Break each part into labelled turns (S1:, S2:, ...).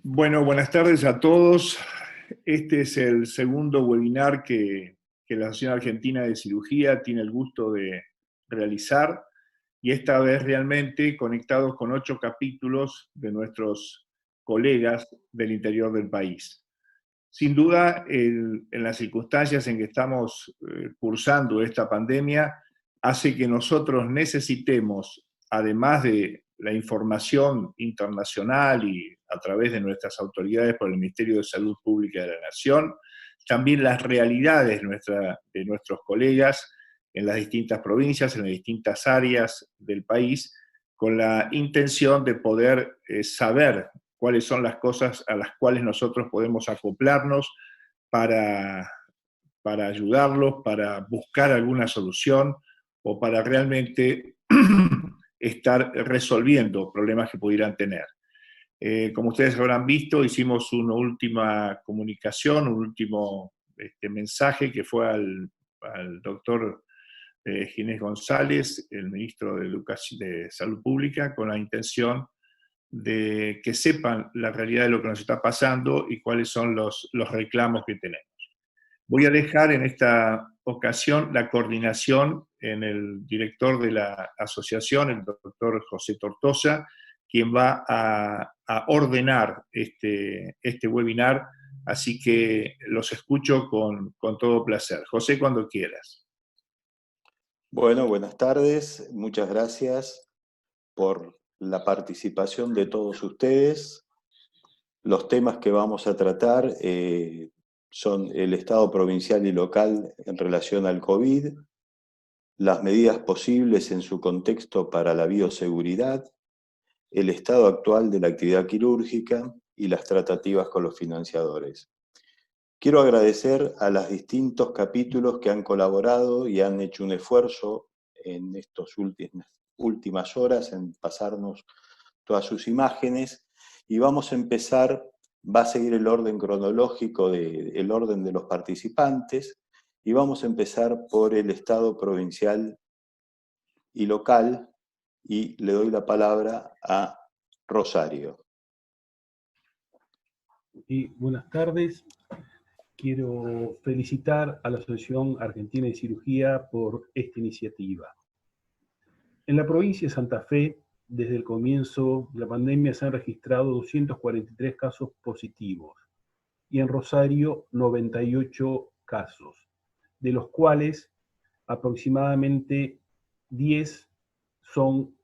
S1: Bueno, buenas tardes a todos. Este es el segundo webinar que la Asociación Argentina de Cirugía tiene el gusto de realizar, y esta vez realmente conectados con 8 capítulos de nuestros colegas del interior del país. Sin duda, en las circunstancias en que estamos cursando esta pandemia, hace que nosotros necesitemos, además de la información internacional y a través de nuestras autoridades por el Ministerio de Salud Pública de la Nación, también las realidades de nuestros colegas en las distintas provincias, en las distintas áreas del país, con la intención de poder saber cuáles son las cosas a las cuales nosotros podemos acoplarnos para, para ayudarlos, para buscar alguna solución o para realmente estar resolviendo problemas que pudieran tener. Como ustedes habrán visto, hicimos una última comunicación, un último mensaje que fue al doctor Ginés González, el ministro de Salud Pública, con la intención de que sepan la realidad de lo que nos está pasando y cuáles son los reclamos que tenemos. Voy a dejar en esta ocasión la coordinación en el director de la asociación, el doctor José Tortosa, quien va a ordenar este webinar, así que los escucho con todo placer. José, cuando quieras.
S2: Bueno, buenas tardes, muchas gracias por la participación de todos ustedes. Los temas que vamos a tratar son el estado provincial y local en relación al COVID, las medidas posibles en su contexto para la bioseguridad, el estado actual de la actividad quirúrgica y las tratativas con los financiadores. Quiero agradecer a los distintos capítulos que han colaborado y han hecho un esfuerzo en estas últimas horas en pasarnos todas sus imágenes, y vamos a empezar, va a seguir el orden cronológico el orden de los participantes, y vamos a empezar por el estado provincial y local, y le doy la palabra a Rosario.
S3: Buenas tardes. Quiero felicitar a la Asociación Argentina de Cirugía por esta iniciativa. En la provincia de Santa Fe, desde el comienzo de la pandemia se han registrado 243 casos positivos y en Rosario 98 casos, de los cuales aproximadamente 10 son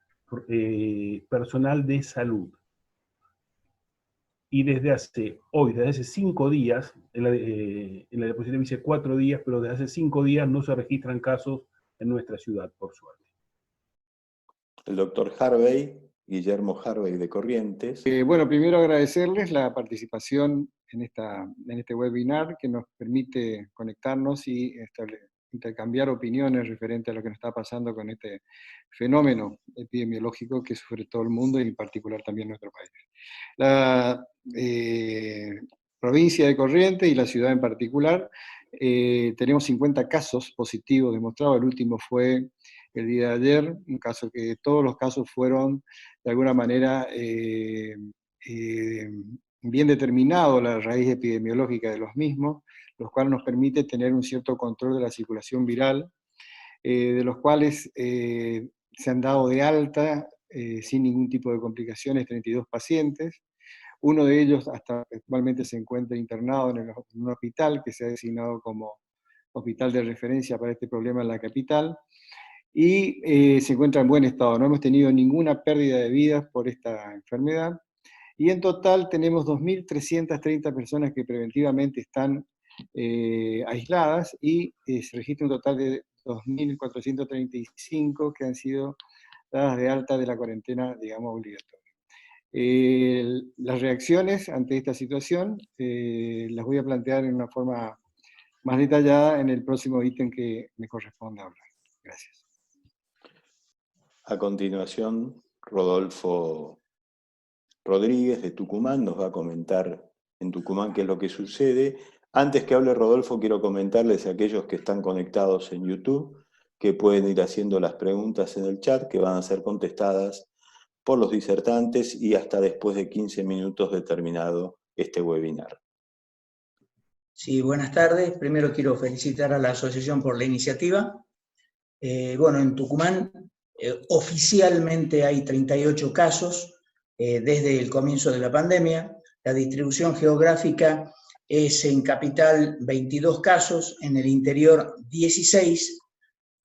S3: personal de salud. Y desde hace 5 días, en la diapositiva dice 4 días, pero desde hace 5 días no se registran casos en nuestra ciudad, por suerte.
S2: El doctor Harvey, Guillermo Harvey de Corrientes.
S4: Bueno, primero agradecerles la participación en este webinar que nos permite conectarnos y intercambiar opiniones referente a lo que nos está pasando con este fenómeno epidemiológico que sufre todo el mundo y en particular también nuestro país. La provincia de Corrientes y la ciudad en particular, tenemos 50 casos positivos demostrados. El último fue el día de ayer, un caso que todos los casos fueron de alguna manera bien determinado la raíz epidemiológica de los mismos, los cuales nos permite tener un cierto control de la circulación viral, de los cuales se han dado de alta sin ningún tipo de complicaciones 32 pacientes. Uno de ellos hasta actualmente se encuentra internado en un hospital que se ha designado como hospital de referencia para este problema en la capital, y se encuentra en buen estado. No hemos tenido ninguna pérdida de vidas por esta enfermedad, y en total tenemos 2.330 personas que preventivamente están aisladas, y se registra un total de 2.435 que han sido dadas de alta de la cuarentena, digamos, obligatoria. Las reacciones ante esta situación las voy a plantear en una forma más detallada en el próximo ítem que me corresponde hablar. Gracias.
S2: A continuación, Rodolfo Rodríguez de Tucumán nos va a comentar en Tucumán qué es lo que sucede. Antes que hable Rodolfo, quiero comentarles a aquellos que están conectados en YouTube que pueden ir haciendo las preguntas en el chat, que van a ser contestadas por los disertantes y hasta después de 15 minutos de terminado este webinar.
S5: Sí, buenas tardes. Primero quiero felicitar a la asociación por la iniciativa. Bueno, en Tucumán oficialmente hay 38 casos desde el comienzo de la pandemia. La distribución geográfica es en capital 22 casos, en el interior 16.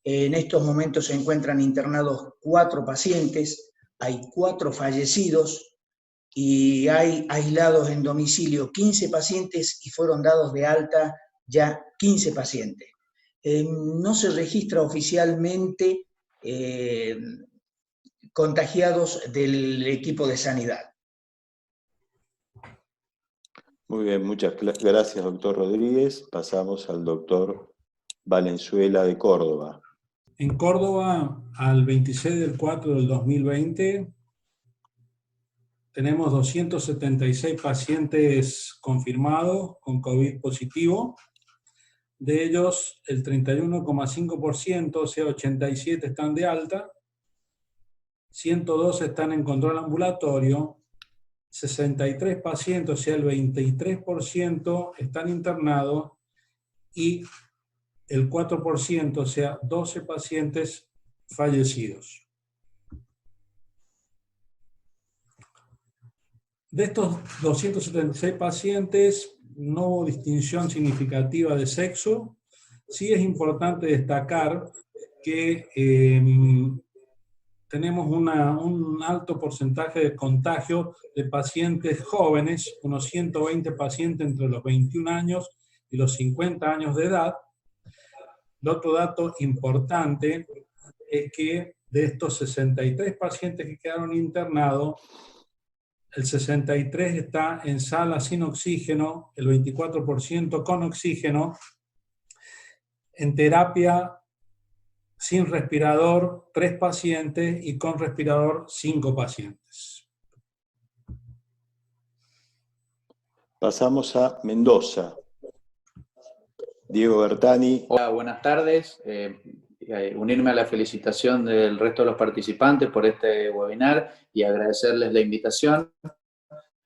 S5: En estos momentos se encuentran internados 4 pacientes, hay 4 fallecidos y hay aislados en domicilio 15 pacientes y fueron dados de alta ya 15 pacientes. No se registra oficialmente contagiados del equipo de sanidad.
S2: Muy bien, muchas gracias, doctor Rodríguez. Pasamos al doctor Valenzuela de Córdoba.
S6: En Córdoba, al 26 del 4 del 2020, tenemos 276 pacientes confirmados con COVID positivo. De ellos, el 31,5%, o sea, 87 están de alta, 102 están en control ambulatorio, 63 pacientes, o sea, el 23% están internados, y el 4%, o sea, 12 pacientes fallecidos. De estos 276 pacientes, no hubo distinción significativa de sexo. Sí es importante destacar que tenemos un alto porcentaje de contagio de pacientes jóvenes, unos 120 pacientes entre los 21 años y los 50 años de edad. El otro dato importante es que de estos 63 pacientes que quedaron internados, el 63 está en sala sin oxígeno, el 24% con oxígeno, en terapia sin respirador 3 pacientes y con respirador 5 pacientes.
S2: Pasamos a Mendoza. Diego Bertani.
S7: Hola, buenas tardes. Unirme a la felicitación del resto de los participantes por este webinar y agradecerles la invitación.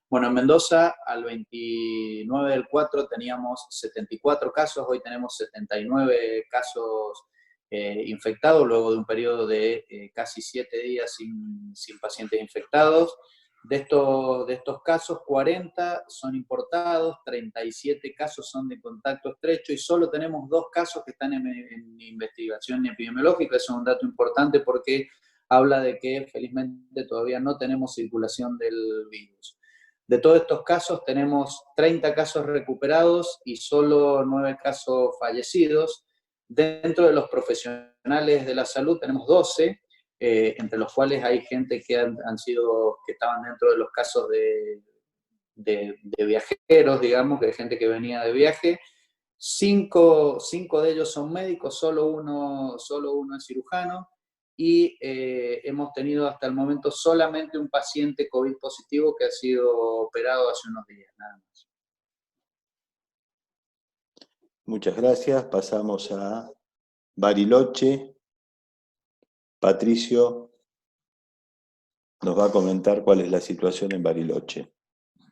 S7: Bueno, en Mendoza, al 29 del 4 teníamos 74 casos, hoy tenemos 79 casos infectados, luego de un periodo de casi 7 días sin pacientes infectados. De estos casos, 40 son importados, 37 casos son de contacto estrecho y solo tenemos 2 casos que están en investigación epidemiológica. Eso es un dato importante porque habla de que felizmente todavía no tenemos circulación del virus. De todos estos casos tenemos 30 casos recuperados y solo 9 casos fallecidos. Dentro de los profesionales de la salud tenemos 12, entre los cuales hay gente que estaban dentro de los casos de viajeros, digamos, que hay gente que venía de viaje. 5 de ellos son médicos, solo uno es cirujano, y hemos tenido hasta el momento solamente un paciente COVID positivo que ha sido operado hace unos días, nada más.
S2: Muchas gracias. Pasamos a Bariloche. Patricio nos va a comentar cuál es la situación en Bariloche.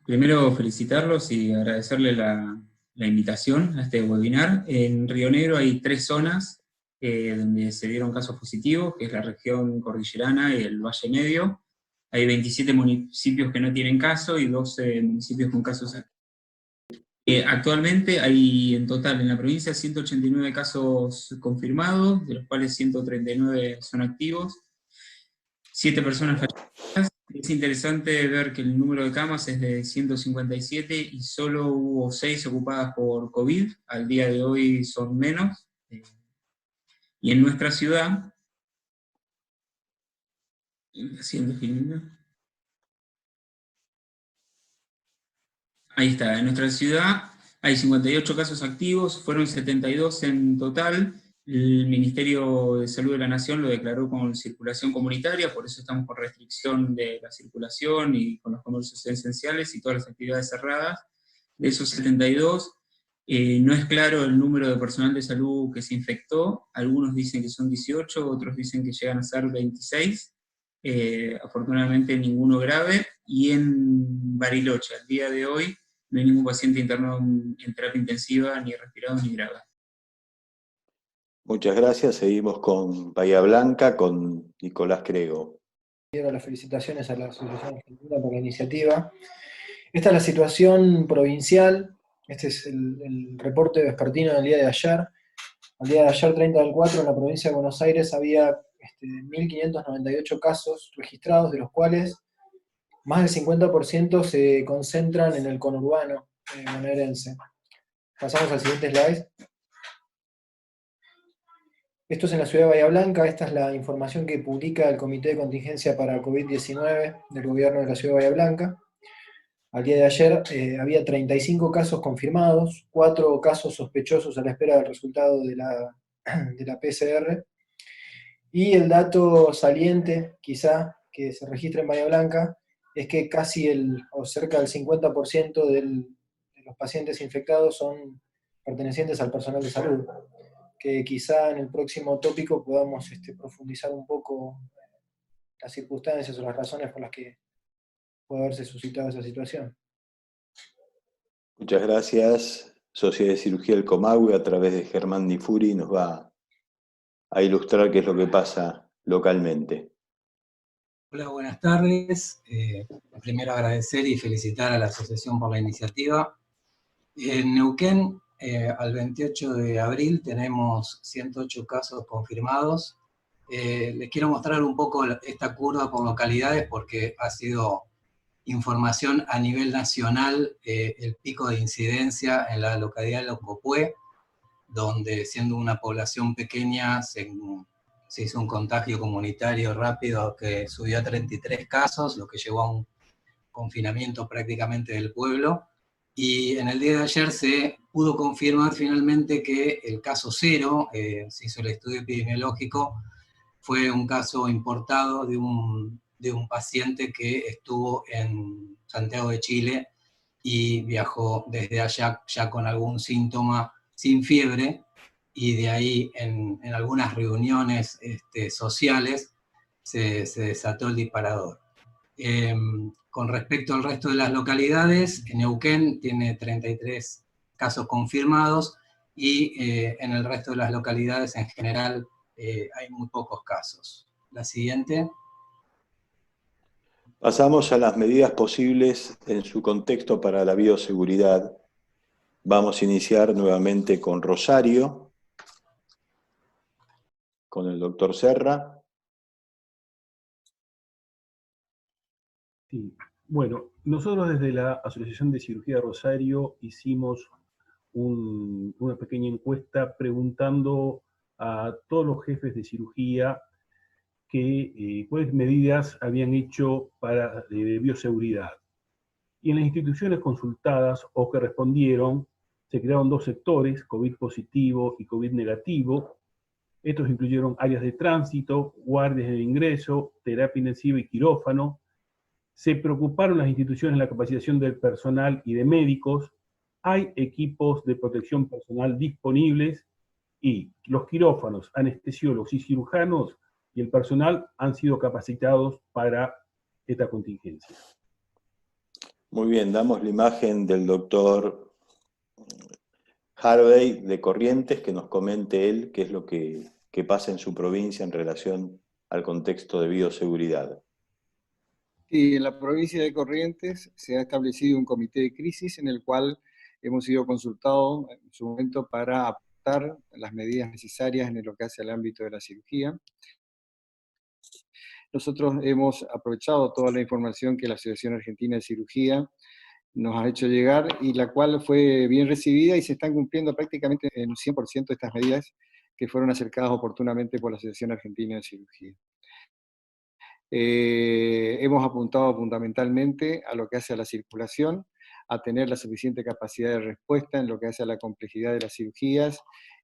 S8: Primero felicitarlos y agradecerles la invitación a este webinar. En Río Negro hay 3 zonas donde se dieron casos positivos, que es la región cordillerana y el Valle Medio. Hay 27 municipios que no tienen caso y 12 municipios con casos activos. Actualmente hay en total en la provincia 189 casos confirmados, de los cuales 139 son activos, 7 personas fallecidas. Es interesante ver que el número de camas es de 157 y solo hubo 6 ocupadas por COVID, al día de hoy son menos. Y en nuestra ciudad, ahí está, en nuestra ciudad hay 58 casos activos, fueron 72 en total. El Ministerio de Salud de la Nación lo declaró con circulación comunitaria, por eso estamos con restricción de la circulación y con los comercios esenciales y todas las actividades cerradas. De esos 72, no es claro el número de personal de salud que se infectó, algunos dicen que son 18, otros dicen que llegan a ser 26, afortunadamente ninguno grave, y en Bariloche, al día de hoy, no hay ningún paciente internado en terapia intensiva, ni respirado ni grave.
S2: Muchas gracias. Seguimos con Bahía Blanca, con Nicolás Crego.
S9: Quiero las felicitaciones a la Asociación Argentina por la iniciativa. Esta es la situación provincial. Este es el reporte vespertino del día de ayer. Al día de ayer, 30 del 4, en la provincia de Buenos Aires había 1.598 casos registrados, de los cuales más del 50% se concentran en el conurbano bonaerense. Pasamos al siguiente slide. Esto es en la ciudad de Bahía Blanca. Esta es la información que publica el Comité de Contingencia para COVID-19 del gobierno de la ciudad de Bahía Blanca. Al día de ayer había 35 casos confirmados, 4 casos sospechosos a la espera del resultado de la PCR. Y el dato saliente, quizá, que se registra en Bahía Blanca, es que casi o cerca del 50% de los pacientes infectados son pertenecientes al personal de salud, que quizá en el próximo tópico podamos profundizar un poco las circunstancias o las razones por las que puede haberse suscitado esa situación.
S2: Muchas gracias. Sociedad de Cirugía del Comahue, a través de Germán Nifuri, nos va a ilustrar qué es lo que pasa localmente.
S10: Hola, buenas tardes. Primero agradecer y felicitar a la asociación por la iniciativa. En Neuquén, al 28 de abril, tenemos 108 casos confirmados. Les quiero mostrar un poco esta curva por localidades porque ha sido información a nivel nacional, el pico de incidencia en la localidad de Locopué, donde siendo una población pequeña se hizo un contagio comunitario rápido que subió a 33 casos, lo que llevó a un confinamiento prácticamente del pueblo. Y en el día de ayer se pudo confirmar finalmente que el caso cero, se hizo el estudio epidemiológico, fue un caso importado de un paciente que estuvo en Santiago de Chile y viajó desde allá ya con algún síntoma, sin fiebre, y de ahí en algunas reuniones sociales se desató el disparador. Con respecto al resto de las localidades, Neuquén tiene 33 casos confirmados y en el resto de las localidades en general hay muy pocos casos. La siguiente.
S2: Pasamos a las medidas posibles en su contexto para la bioseguridad. Vamos a iniciar nuevamente con Rosario, con el doctor Serra.
S3: Sí. Bueno, nosotros desde la Asociación de Cirugía de Rosario hicimos una pequeña encuesta preguntando a todos los jefes de cirugía cuáles medidas habían hecho de bioseguridad. Y en las instituciones consultadas o que respondieron, se crearon 2 sectores, COVID positivo y COVID negativo. Estos incluyeron áreas de tránsito, guardias de ingreso, terapia intensiva y quirófano. Se preocuparon las instituciones en la capacitación del personal y de médicos. Hay equipos de protección personal disponibles y los quirófanos, anestesiólogos y cirujanos y el personal han sido capacitados para esta contingencia.
S2: Muy bien, damos la imagen del doctor Harvey de Corrientes, que nos comente él qué es lo que pasa en su provincia en relación al contexto de bioseguridad.
S4: Y en la provincia de Corrientes se ha establecido un comité de crisis en el cual hemos sido consultados en su momento para aportar las medidas necesarias en lo que hace al ámbito de la cirugía. Nosotros hemos aprovechado toda la información que la Asociación Argentina de Cirugía nos ha hecho llegar y la cual fue bien recibida y se están cumpliendo prácticamente en un 100% de estas medidas que fueron acercadas oportunamente por la Asociación Argentina de Cirugía. Hemos apuntado fundamentalmente a lo que hace a la circulación, a tener la suficiente capacidad de respuesta en lo que hace a la complejidad de las cirugías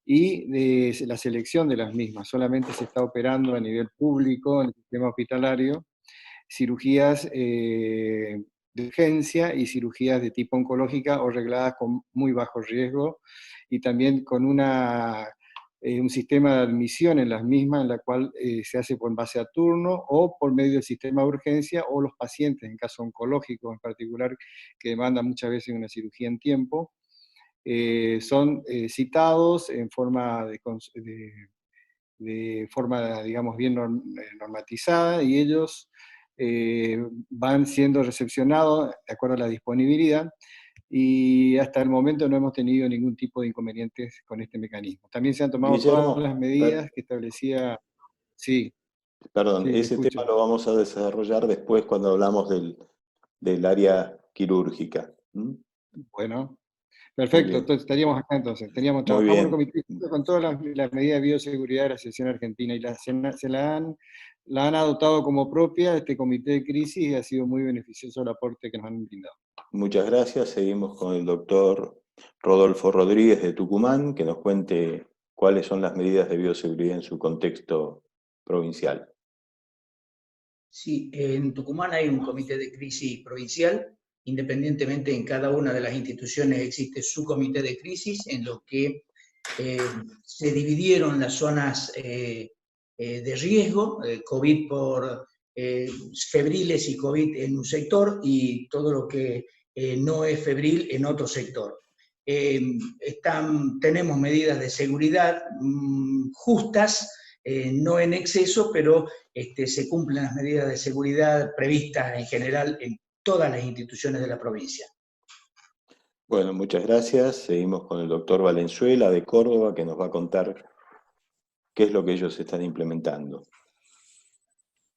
S4: y de la selección de las mismas. Solamente se está operando a nivel público, en el sistema hospitalario, cirugías de urgencia y cirugías de tipo oncológica o regladas con muy bajo riesgo y también con una un sistema de admisión en las mismas, en la cual se hace con base a turno o por medio del sistema de urgencia, o los pacientes, en caso oncológico en particular, que demandan muchas veces una cirugía en tiempo, son citados en forma de forma, digamos, bien normatizada, y ellos van siendo recepcionados de acuerdo a la disponibilidad, y hasta el momento no hemos tenido ningún tipo de inconvenientes con este mecanismo. También se han tomado
S2: Guillermo,
S4: todas las medidas que establecía... Sí,
S2: perdón,
S4: sí,
S2: ese
S4: escucho.
S2: tema lo vamos a desarrollar después cuando hablamos del área quirúrgica. ¿Mm?
S4: Bueno,
S2: Muy
S4: perfecto,
S2: bien.
S4: entonces estaríamos acá entonces.
S2: Muy
S4: Trabajamos en el
S2: bien.
S4: comité con todas las medidas de bioseguridad de la Asociación Argentina, y la han adoptado como propia este comité de crisis, y ha sido muy beneficioso el aporte que nos han brindado.
S2: Muchas gracias. Seguimos con el doctor Rodolfo Rodríguez de Tucumán, que nos cuente cuáles son las medidas de bioseguridad en su contexto provincial.
S5: Sí, en Tucumán hay un comité de crisis provincial. Independientemente, en cada una de las instituciones existe su comité de crisis, en lo que se dividieron las zonas de riesgo, COVID por febriles y COVID en un sector, y todo lo que no es febril en otro sector. Tenemos medidas de seguridad justas, no en exceso, pero se cumplen las medidas de seguridad previstas en general en todas las instituciones de la provincia.
S2: Bueno, muchas gracias. Seguimos con el doctor Valenzuela de Córdoba, que nos va a contar qué es lo que ellos están implementando.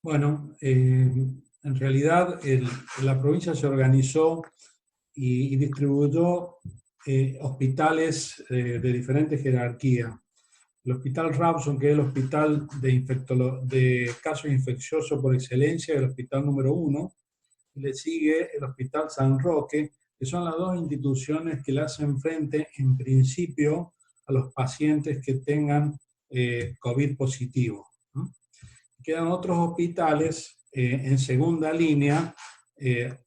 S6: Bueno, en realidad la provincia se organizó y distribuyó hospitales de diferentes jerarquías. El Hospital Rawson, que es el hospital de casos infecciosos por excelencia, el hospital número 1, y le sigue el Hospital San Roque, que son las dos instituciones que le hacen frente, en principio, a los pacientes que tengan COVID positivo. Quedan otros hospitales en segunda línea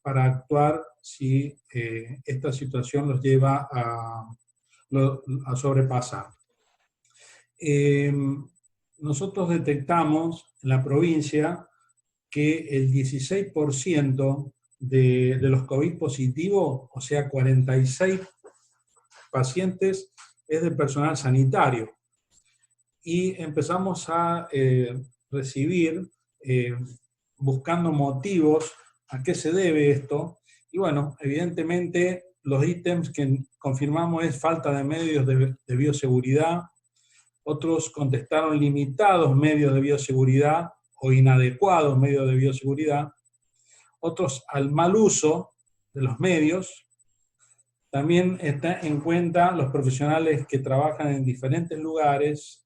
S6: para actuar si esta situación los lleva a sobrepasar. Nosotros detectamos en la provincia que el 16% de los COVID positivos, o sea, 46 pacientes, es de personal sanitario. Y empezamos a recibir, buscando motivos a qué se debe esto. Y bueno, evidentemente los ítems que confirmamos es falta de medios de bioseguridad. Otros contestaron limitados medios de bioseguridad o inadecuados medios de bioseguridad. Otros al mal uso de los medios. También está en cuenta los profesionales que trabajan en diferentes lugares.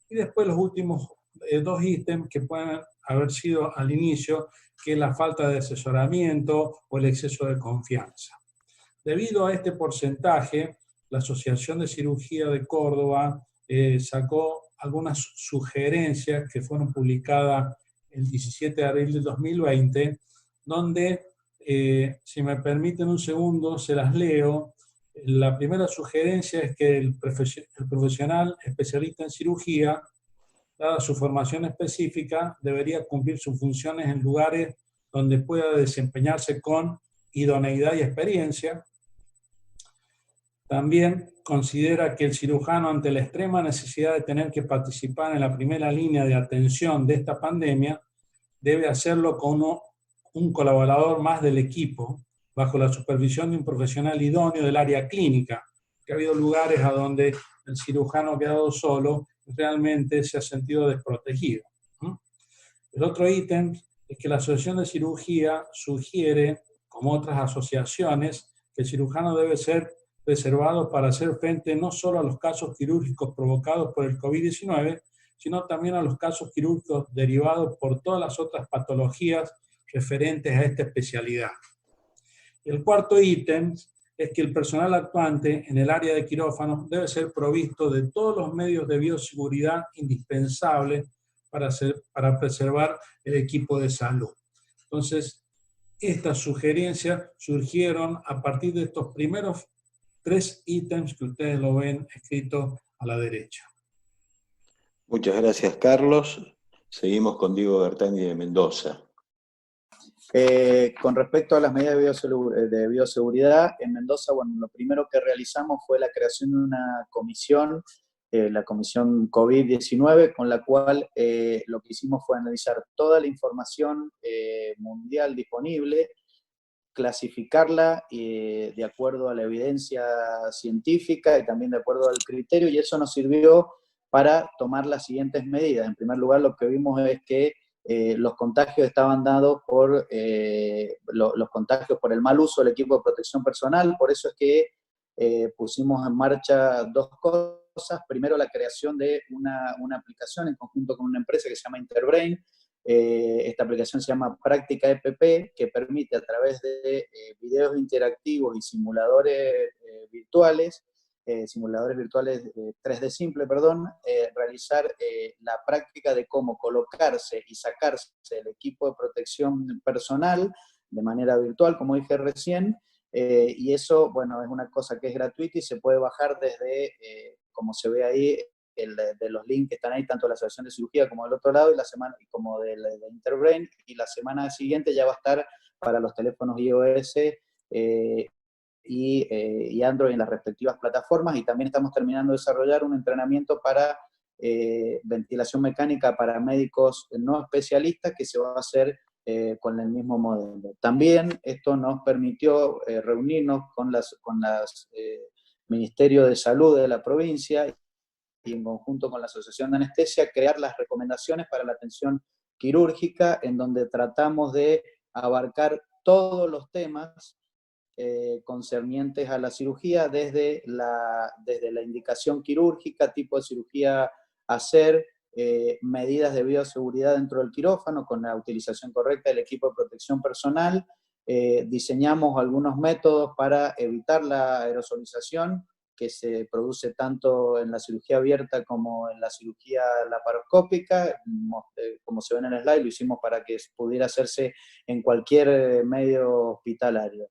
S6: Y después los últimos dos ítems que pueden haber sido al inicio, que es la falta de asesoramiento o el exceso de confianza. Debido a este porcentaje, la Asociación de Cirugía de Córdoba sacó algunas sugerencias que fueron publicadas el 17 de abril del 2020, donde, si me permiten un segundo, se las leo. La primera sugerencia es que el profesional especialista en cirugía, dada su formación específica, debería cumplir sus funciones en lugares donde pueda desempeñarse con idoneidad y experiencia. También considera que el cirujano, ante la extrema necesidad de tener que participar en la primera línea de atención de esta pandemia, debe hacerlo con un colaborador más del equipo, bajo la supervisión de un profesional idóneo del área clínica, que ha habido lugares a donde el cirujano ha quedado solo y realmente se ha sentido desprotegido. El otro ítem es que la Asociación de Cirugía sugiere, como otras asociaciones, que el cirujano debe ser reservado para hacer frente no solo a los casos quirúrgicos provocados por el COVID-19, sino también a los casos quirúrgicos derivados por todas las otras patologías referentes a esta especialidad. El cuarto ítem es que el personal actuante en el área de quirófanos debe ser provisto de todos los medios de bioseguridad indispensables para preservar el equipo de salud. Entonces, estas sugerencias surgieron a partir de estos primeros 3 ítems que ustedes lo ven escrito a la derecha.
S2: Muchas gracias, Carlos. Seguimos con Diego Bertani de Mendoza.
S7: Con respecto a las medidas de bioseguridad, en Mendoza, bueno, lo primero que realizamos fue la creación de una comisión, la comisión COVID-19, con la cual lo que hicimos fue analizar toda la información mundial disponible, clasificarla de acuerdo a la evidencia científica y también de acuerdo al criterio, y eso nos sirvió para tomar las siguientes medidas. En primer lugar, lo que vimos es que los contagios estaban dados por los contagios por el mal uso del equipo de protección personal, por eso es que pusimos en marcha dos cosas. Primero, la creación de una aplicación en conjunto con una empresa que se llama Interbrain. Esta aplicación se llama Práctica EPP, que permite a través de videos interactivos y simuladores virtuales 3D simple, realizar la práctica de cómo colocarse y sacarse el equipo de protección personal de manera virtual, como dije recién, y eso, bueno, es una cosa que es gratuita y se puede bajar desde, como se ve ahí, de los links que están ahí, tanto de la Asociación de Cirugía como del otro lado, y la semana, como de Interbrain, y la semana siguiente ya va a estar para los teléfonos iOS y Android en las respectivas plataformas, y también estamos terminando de desarrollar un entrenamiento para ventilación mecánica para médicos no especialistas, que se va a hacer con el mismo modelo. También esto nos permitió reunirnos con las Ministerio de Salud de la provincia y en conjunto con la Asociación de Anestesia, crear las recomendaciones para la atención quirúrgica, en donde tratamos de abarcar todos los temas concernientes a la cirugía, desde la indicación quirúrgica, tipo de cirugía a hacer, medidas de bioseguridad dentro del quirófano, con la utilización correcta del equipo de protección personal. Diseñamos algunos métodos para evitar la aerosolización, que se produce tanto en la cirugía abierta como en la cirugía laparoscópica. Como se ve en el slide, lo hicimos para que pudiera hacerse en cualquier medio hospitalario.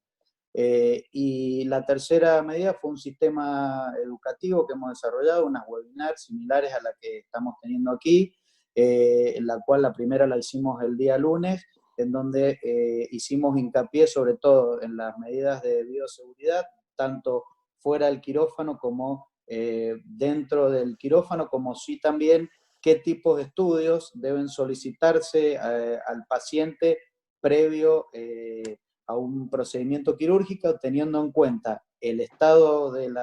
S7: Y la tercera medida fue un sistema educativo que hemos desarrollado, unas webinars similares a la que estamos teniendo aquí, en la cual la primera la hicimos el día lunes, en donde hicimos hincapié sobre todo en las medidas de bioseguridad, tanto fuera del quirófano como dentro del quirófano, como sí también qué tipos de estudios deben solicitarse al paciente previo a un procedimiento quirúrgico, teniendo en cuenta el estado del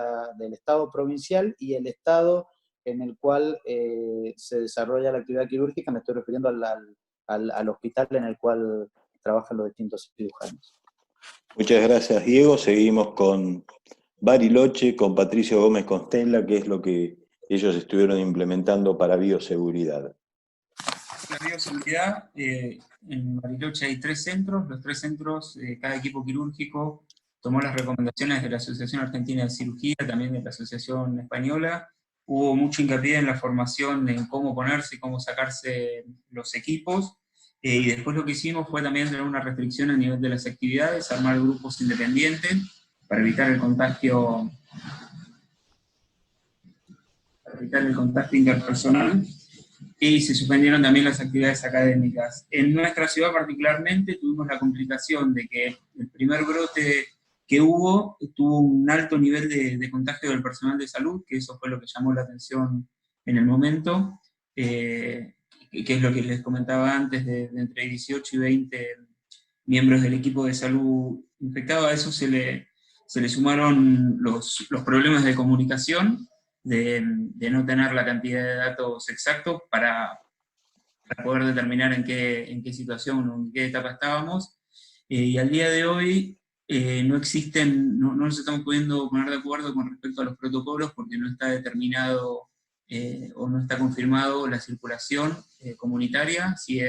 S7: estado provincial y el estado en el cual se desarrolla la actividad quirúrgica. Me estoy refiriendo al hospital en el cual trabajan los distintos cirujanos.
S2: Muchas gracias, Diego. Seguimos con Bariloche, con Patricio Gómez Constella, que es lo que ellos estuvieron implementando para bioseguridad.
S8: La bioseguridad, en Bariloche hay 3 centros, los 3 centros, cada equipo quirúrgico tomó las recomendaciones de la Asociación Argentina de Cirugía, también de la Asociación Española. Hubo mucho hincapié en la formación en cómo ponerse y cómo sacarse los equipos, y después lo que hicimos fue también tener una restricción a nivel de las actividades, armar grupos independientes para evitar el contagio interpersonal, y se suspendieron también las actividades académicas. En nuestra ciudad particularmente tuvimos la complicación de que el primer brote que hubo tuvo un alto nivel de contagio del personal de salud, que eso fue lo que llamó la atención en el momento, que es lo que les comentaba antes, de entre 18 y 20 miembros del equipo de salud infectados. A eso se le sumaron los problemas de comunicación, de no tener la cantidad de datos exactos para poder determinar en qué situación o en qué etapa estábamos, y al día de hoy no nos estamos pudiendo poner de acuerdo con respecto a los protocolos, porque no está determinado o no está confirmado la circulación comunitaria, si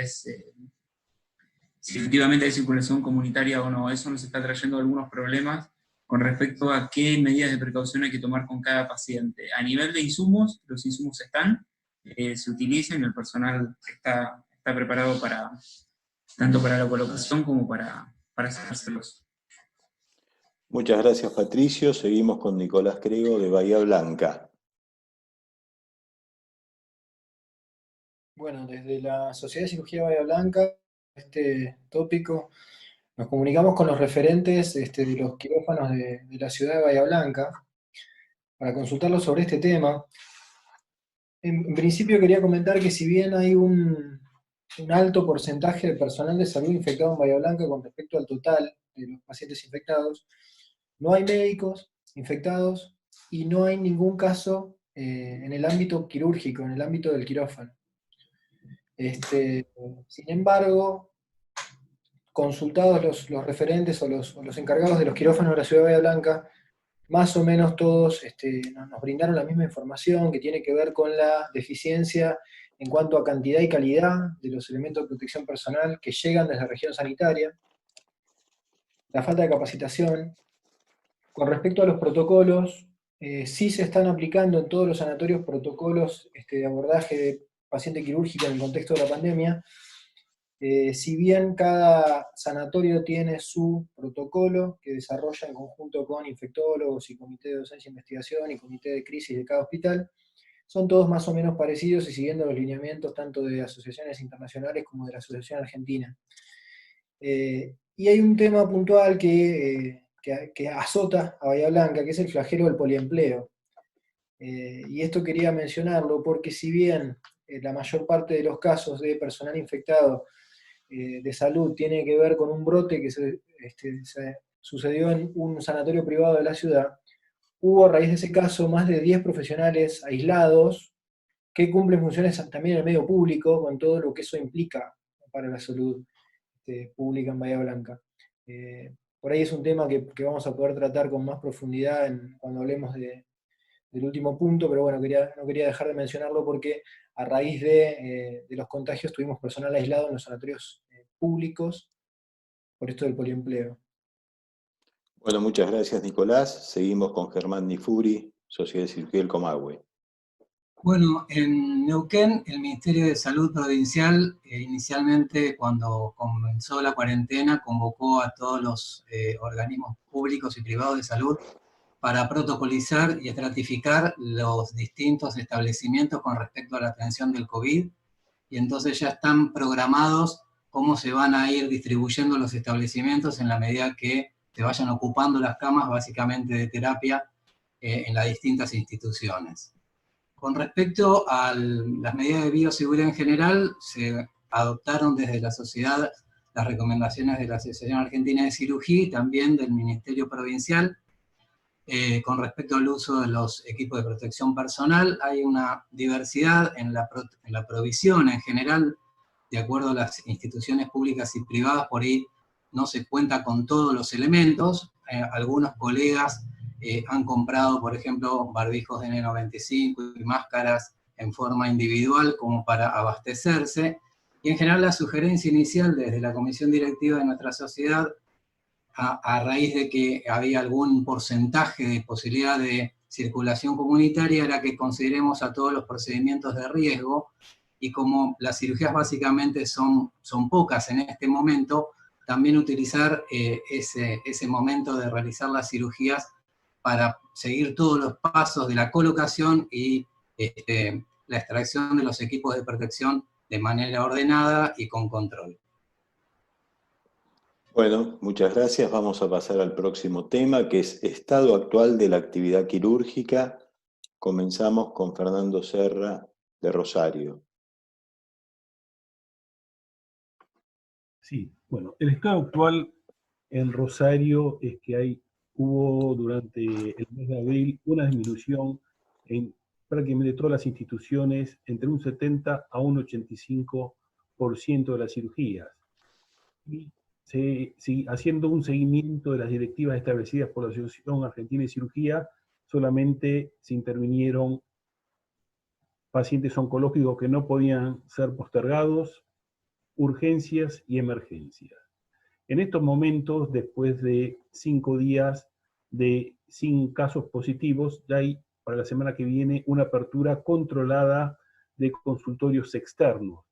S8: efectivamente hay circulación comunitaria o no. Eso nos está trayendo algunos problemas con respecto a qué medidas de precaución hay que tomar con cada paciente. A nivel de insumos, los insumos están, se utilizan, el personal está preparado tanto para la colocación como para hacérselos.
S2: Muchas gracias, Patricio. Seguimos con Nicolás Crego de Bahía Blanca.
S9: Bueno, desde la Sociedad de Cirugía Bahía Blanca, este tópico, nos comunicamos con los referentes de los quirófanos de la ciudad de Bahía Blanca para consultarlos sobre este tema. En principio quería comentar que si bien hay un alto porcentaje de personal de salud infectado en Bahía Blanca con respecto al total de los pacientes infectados, no hay médicos infectados y no hay ningún caso en el ámbito quirúrgico, en el ámbito del quirófano. Sin embargo, consultados los referentes o los encargados de los quirófanos de la ciudad de Bahía Blanca, más o menos todos nos brindaron la misma información que tiene que ver con la deficiencia en cuanto a cantidad y calidad de los elementos de protección personal que llegan desde la región sanitaria, la falta de capacitación. Con respecto a los protocolos, sí se están aplicando en todos los sanatorios protocolos de abordaje de paciente quirúrgico en el contexto de la pandemia. Si bien cada sanatorio tiene su protocolo que desarrolla en conjunto con infectólogos y comité de docencia e investigación y comité de crisis de cada hospital, son todos más o menos parecidos y siguiendo los lineamientos tanto de asociaciones internacionales como de la Asociación Argentina. Y hay un tema puntual que azota a Bahía Blanca, que es el flagelo del poliempleo. Y esto quería mencionarlo porque si bien la mayor parte de los casos de personal infectado de salud tiene que ver con un brote que se sucedió en un sanatorio privado de la ciudad, hubo a raíz de ese caso más de 10 profesionales aislados que cumplen funciones también en el medio público, con todo lo que eso implica para la salud pública en Bahía Blanca. Por ahí es un tema que vamos a poder tratar con más profundidad cuando hablemos del último punto, pero bueno, no quería dejar de mencionarlo porque a raíz de los contagios tuvimos personal aislado en los sanatorios públicos por esto del poliempleo.
S2: Bueno, muchas gracias, Nicolás. Seguimos con Germán Nifuri, Sociedad de Cirugía del Comahue.
S10: Bueno, en Neuquén, el Ministerio de Salud Provincial, inicialmente cuando comenzó la cuarentena, convocó a todos los organismos públicos y privados de salud para protocolizar y estratificar los distintos establecimientos con respecto a la atención del COVID, y entonces ya están programados cómo se van a ir distribuyendo los establecimientos en la medida que se vayan ocupando las camas, básicamente de terapia, en las distintas instituciones. Con respecto a las medidas de bioseguridad en general, se adoptaron desde la sociedad las recomendaciones de la Asociación Argentina de Cirugía y también del Ministerio Provincial. Con respecto al uso de los equipos de protección personal, hay una diversidad en la provisión en general, de acuerdo a las instituciones públicas y privadas, por ahí no se cuenta con todos los elementos. Algunos colegas han comprado, por ejemplo, barbijos de N95 y máscaras en forma individual como para abastecerse. Y en general la sugerencia inicial desde la comisión directiva de nuestra sociedad, a raíz de que había algún porcentaje de posibilidad de circulación comunitaria, era que consideremos a todos los procedimientos de riesgo, y como las cirugías básicamente son pocas en este momento, también utilizar ese momento de realizar las cirugías para seguir todos los pasos de la colocación y la extracción de los equipos de protección de manera ordenada y con control.
S2: Bueno, muchas gracias. Vamos a pasar al próximo tema, que es estado actual de la actividad quirúrgica. Comenzamos con Fernando Serra, de Rosario.
S3: Sí, bueno, el estado actual en Rosario es que hubo durante el mes de abril una disminución en prácticamente todas las instituciones, entre un 70 a un 85% de las cirugías. Y haciendo un seguimiento de las directivas establecidas por la Asociación Argentina de Cirugía, solamente se intervinieron pacientes oncológicos que no podían ser postergados, urgencias y emergencias. En estos momentos, después de 5 días sin casos positivos, ya hay para la semana que viene una apertura controlada de consultorios externos,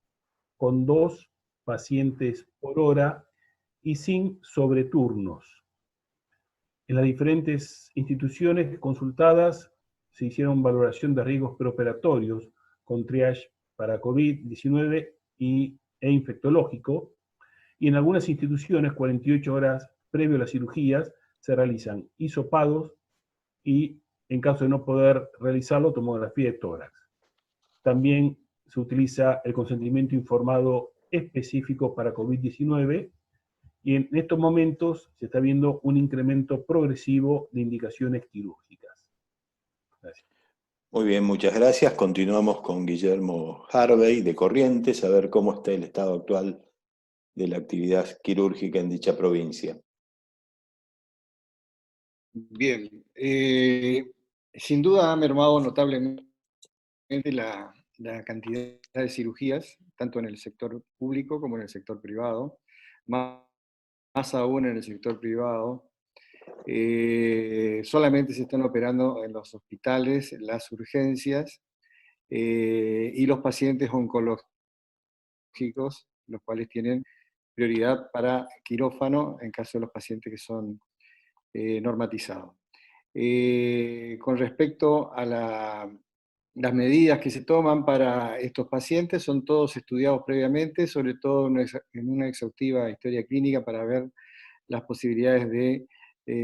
S3: con 2 pacientes por hora y sin sobreturnos. En las diferentes instituciones consultadas se hicieron valoración de riesgos preoperatorios con triage para COVID-19 e infectológico, y en algunas instituciones 48 horas previo a las cirugías se realizan hisopados y, en caso de no poder realizarlo, tomografía de tórax. También se utiliza el consentimiento informado específico para COVID-19 y en estos momentos se está viendo un incremento progresivo de indicaciones quirúrgicas. Gracias.
S2: Muy bien, muchas gracias. Continuamos con Guillermo Harvey de Corrientes, a ver cómo está el estado actual de la actividad quirúrgica en dicha provincia.
S4: Bien, sin duda ha mermado notablemente la cantidad de cirugías, tanto en el sector público como en el sector privado, más aún en el sector privado. Solamente se están operando en los hospitales, las urgencias y los pacientes oncológicos, los cuales tienen prioridad para quirófano en caso de los pacientes que son normatizados. Con respecto a las medidas que se toman para estos pacientes, son todos estudiados previamente, sobre todo en una exhaustiva historia clínica para ver las posibilidades de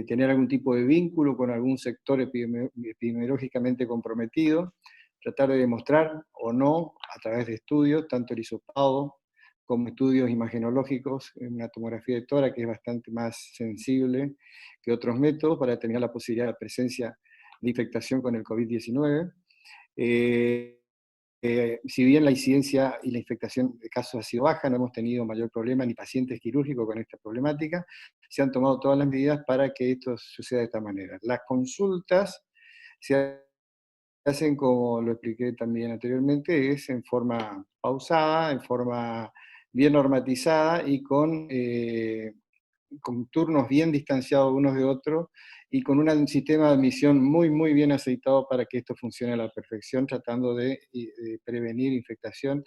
S4: tener algún tipo de vínculo con algún sector epidemiológicamente comprometido, tratar de demostrar o no, a través de estudios, tanto el hisopado como estudios imagenológicos, en una tomografía de tórax que es bastante más sensible que otros métodos para determinar la posibilidad de presencia de infectación con el COVID-19. Si bien la incidencia y la infectación de casos ha sido baja, no hemos tenido mayor problema ni pacientes quirúrgicos con esta problemática, se han tomado todas las medidas para que esto suceda de esta manera. Las consultas se hacen, como lo expliqué también anteriormente, es en forma pausada, en forma bien normatizada y con turnos bien distanciados unos de otros y con un sistema de admisión muy bien aceitado para que esto funcione a la perfección, tratando de prevenir infectación.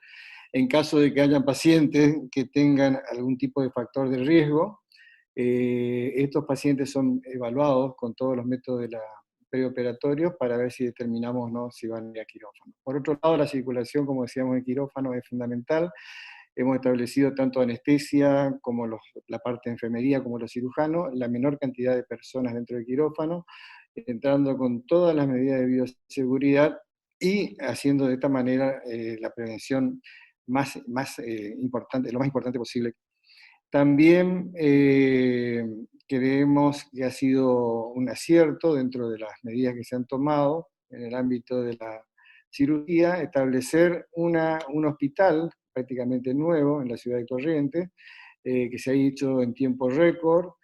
S4: En caso de que hayan pacientes que tengan algún tipo de factor de riesgo, estos pacientes son evaluados con todos los métodos de la preoperatorios para ver si determinamos o no si van a ir a quirófano. Por otro lado, la circulación, como decíamos, en quirófano es fundamental. Hemos establecido tanto anestesia como la parte de enfermería como los cirujanos, la menor cantidad de personas dentro del quirófano, entrando con todas las medidas de bioseguridad y haciendo de esta manera la prevención importante, lo más importante posible. También creemos que ha sido un acierto dentro de las medidas que se han tomado en el ámbito de la cirugía, establecer un hospital prácticamente nuevo en la ciudad de Corrientes, que se ha hecho en tiempo récord,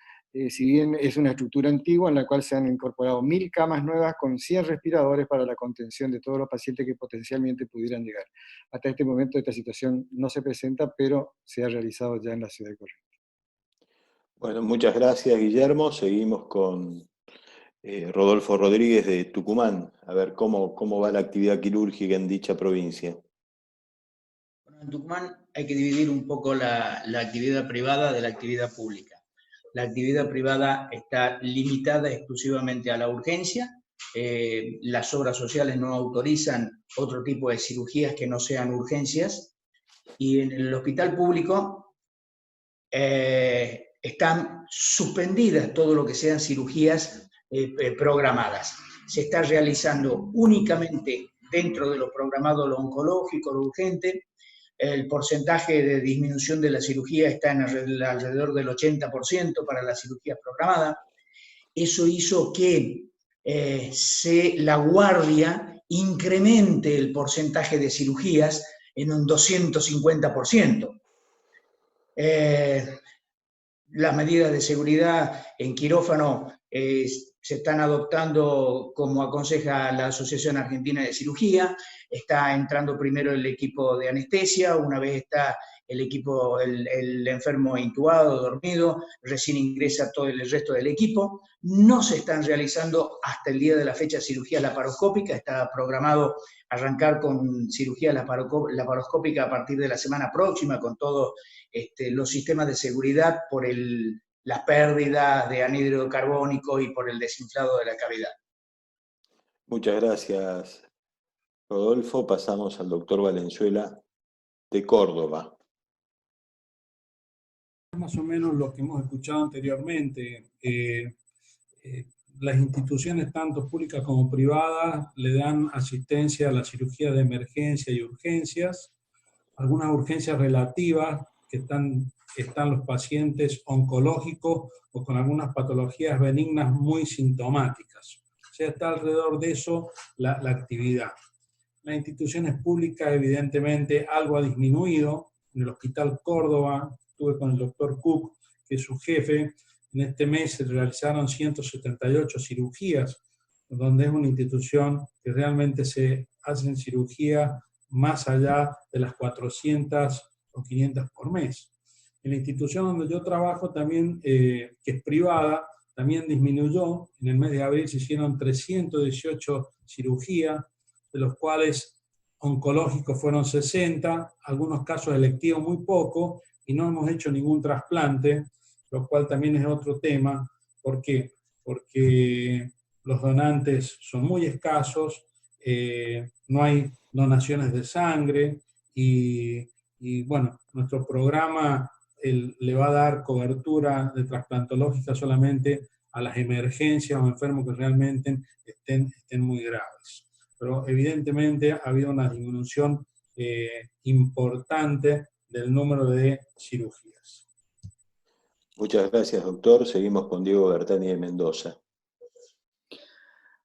S4: si bien es una estructura antigua en la cual se han incorporado 1000 camas nuevas con 100 respiradores para la contención de todos los pacientes que potencialmente pudieran llegar. Hasta este momento esta situación no se presenta, pero se ha realizado ya en la ciudad de Corrientes.
S2: Bueno, muchas gracias, Guillermo. Seguimos con Rodolfo Rodríguez de Tucumán, a ver cómo va la actividad quirúrgica en dicha provincia.
S5: Bueno, en Tucumán hay que dividir un poco la actividad privada de la actividad pública. La actividad privada está limitada exclusivamente a la urgencia. Las obras sociales no autorizan otro tipo de cirugías que no sean urgencias. Y en el hospital público están suspendidas todo lo que sean cirugías programadas. Se está realizando únicamente dentro de lo programado lo oncológico, lo urgente. El porcentaje de disminución de la cirugía está en alrededor del 80% para la cirugía programada. Eso hizo que la guardia incremente el porcentaje de cirugías en un 250%. Las medidas de seguridad en quirófano se están adoptando como aconseja la Asociación Argentina de Cirugía. Está entrando primero el equipo de anestesia, una vez está el equipo, el enfermo intubado, dormido, recién ingresa todo el resto del equipo. No se están realizando hasta el día de la fecha cirugía laparoscópica, está programado arrancar con cirugía laparoscópica a partir de la semana próxima, con todos los sistemas de seguridad por la pérdida de anhídrido carbónico y por el desinflado de la cavidad.
S2: Muchas gracias, Rodolfo. Pasamos al doctor Valenzuela de Córdoba.
S6: Más o menos lo que hemos escuchado anteriormente. Las instituciones, tanto públicas como privadas, le dan asistencia a la cirugía de emergencia y urgencias. Algunas urgencias relativas, que están los pacientes oncológicos o con algunas patologías benignas muy sintomáticas. O sea, está alrededor de eso la actividad. Las instituciones públicas, evidentemente, algo ha disminuido. En el Hospital Córdoba, estuve con el doctor Cook, que es su jefe. En este mes se realizaron 178 cirugías, donde es una institución que realmente se hacen cirugía más allá de las 400 o 500 por mes. En la institución donde yo trabajo también, que es privada, también disminuyó. En el mes de abril se hicieron 318 cirugías, de los cuales oncológicos fueron 60, algunos casos electivos muy poco, y no hemos hecho ningún trasplante, lo cual también es otro tema. ¿Por qué? Porque los donantes son muy escasos, no hay donaciones de sangre, y bueno, nuestro programa le va a dar cobertura de trasplantológica solamente a las emergencias o enfermos que realmente estén muy graves. Pero evidentemente ha habido una disminución importante del número de cirugías.
S2: Muchas gracias, doctor. Seguimos con Diego Bertani de Mendoza.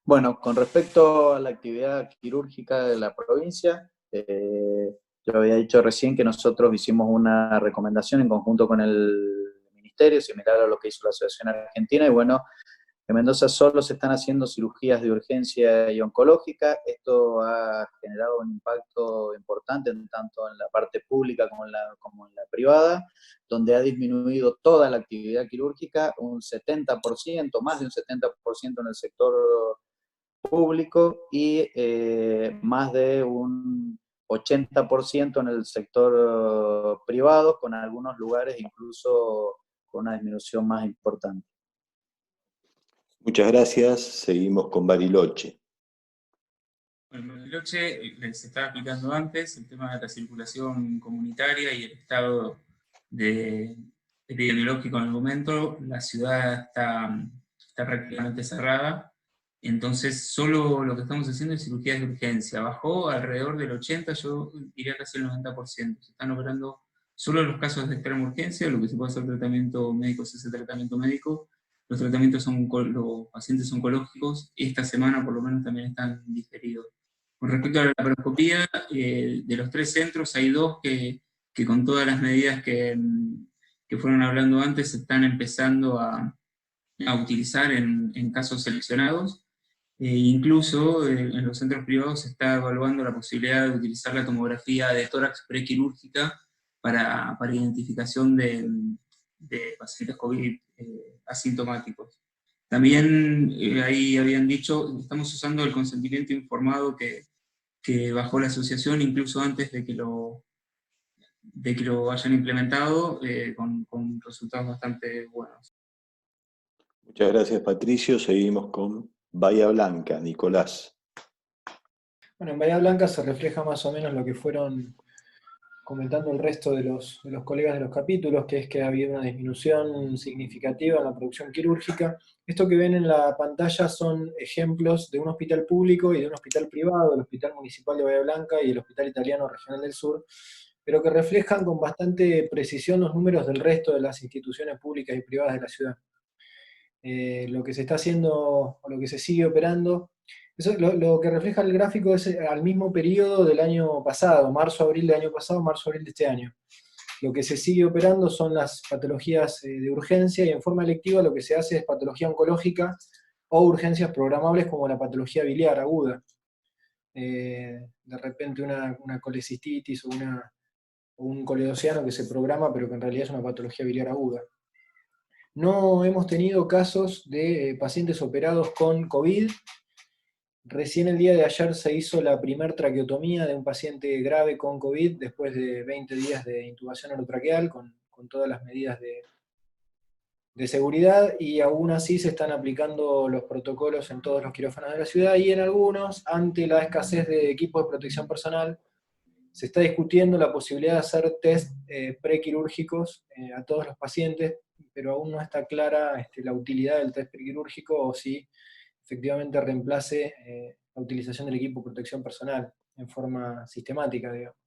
S7: Bueno, con respecto a la actividad quirúrgica de la provincia, yo había dicho recién que nosotros hicimos una recomendación en conjunto con el Ministerio, similar a lo que hizo la Asociación Argentina, y bueno, en Mendoza solo se están haciendo cirugías de urgencia y oncológica. Esto ha generado un impacto importante tanto en la parte pública como en la privada, donde ha disminuido toda la actividad quirúrgica, un 70%, más de un 70% en el sector público y más de un 80% en el sector privado, con algunos lugares incluso con una disminución más importante.
S2: Muchas gracias. Seguimos con Bariloche.
S8: Bueno, en Bariloche les estaba explicando antes el tema de la circulación comunitaria y el estado epidemiológico en el momento. La ciudad está prácticamente cerrada, entonces solo lo que estamos haciendo es cirugías de urgencia. Bajó alrededor del 80%, yo diría casi el 90%. Se están operando solo los casos de extrema urgencia, lo que se puede hacer tratamiento médico se hace tratamiento médico. Los tratamientos los pacientes oncológicos, esta semana por lo menos también están diferidos. Con respecto a la laparoscopía, de los 3 centros hay 2 que con todas las medidas que fueron hablando antes se están empezando a utilizar en casos seleccionados. Incluso en los centros privados se está evaluando la posibilidad de utilizar la tomografía de tórax prequirúrgica para identificación de pacientes COVID asintomáticos. También ahí habían dicho, estamos usando el consentimiento informado que bajó la asociación incluso antes de que lo hayan implementado, con resultados bastante buenos.
S2: Muchas gracias, Patricio. Seguimos con Bahía Blanca, Nicolás.
S9: Bueno, en Bahía Blanca se refleja más o menos lo que fueron comentando el resto de los colegas de los capítulos, que es que ha habido una disminución significativa en la producción quirúrgica. Esto que ven en la pantalla son ejemplos de un hospital público y de un hospital privado, el Hospital Municipal de Bahía Blanca y el Hospital Italiano Regional del Sur, pero que reflejan con bastante precisión los números del resto de las instituciones públicas y privadas de la ciudad. Lo que se está haciendo o lo que se sigue operando, eso, lo que refleja el gráfico es al mismo periodo del año pasado, marzo-abril del año pasado, marzo-abril de este año. Lo que se sigue operando son las patologías de urgencia, y en forma electiva lo que se hace es patología oncológica o urgencias programables como la patología biliar aguda. De repente una colecistitis o un coledociano que se programa pero que en realidad es una patología biliar aguda. No hemos tenido casos de pacientes operados con COVID. Recién el día de ayer se hizo la primer traqueotomía de un paciente grave con COVID después de 20 días de intubación orotraqueal con todas las medidas de seguridad, y aún así se están aplicando los protocolos en todos los quirófanos de la ciudad, y en algunos, ante la escasez de equipos de protección personal, se está discutiendo la posibilidad de hacer test prequirúrgicos a todos los pacientes, pero aún no está clara la utilidad del test prequirúrgico o si efectivamente reemplace la utilización del equipo de protección personal en forma sistemática, digamos.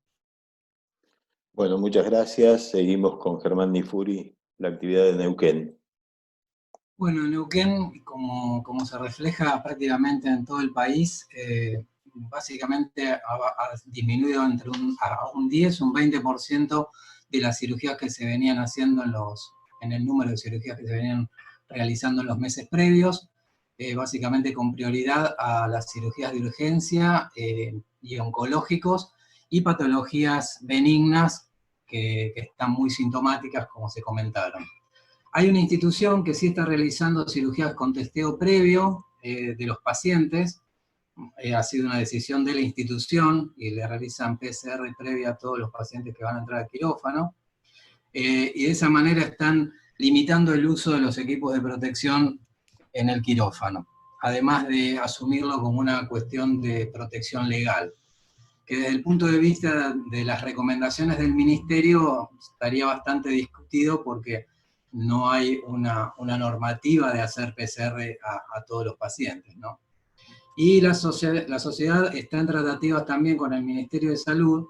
S2: Bueno, muchas gracias. Seguimos con Germán Nifuri, la actividad de Neuquén.
S10: Bueno, Neuquén, como se refleja prácticamente en todo el país, básicamente ha disminuido entre un 10 o un 20% de las cirugías que se venían haciendo en el número de cirugías que se venían realizando en los meses previos, básicamente con prioridad a las cirugías de urgencia y oncológicos y patologías benignas que están muy sintomáticas, como se comentaron. Hay una institución que sí está realizando cirugías con testeo previo de los pacientes. Ha sido una decisión de la institución y le realizan PCR previa a todos los pacientes que van a entrar al quirófano. Y de esa manera están limitando el uso de los equipos de protección en el quirófano, además de asumirlo como una cuestión de protección legal, que desde el punto de vista de las recomendaciones del ministerio estaría bastante discutido porque no hay una normativa de hacer PCR a todos los pacientes, ¿no? Y la sociedad está en tratativas también con el Ministerio de Salud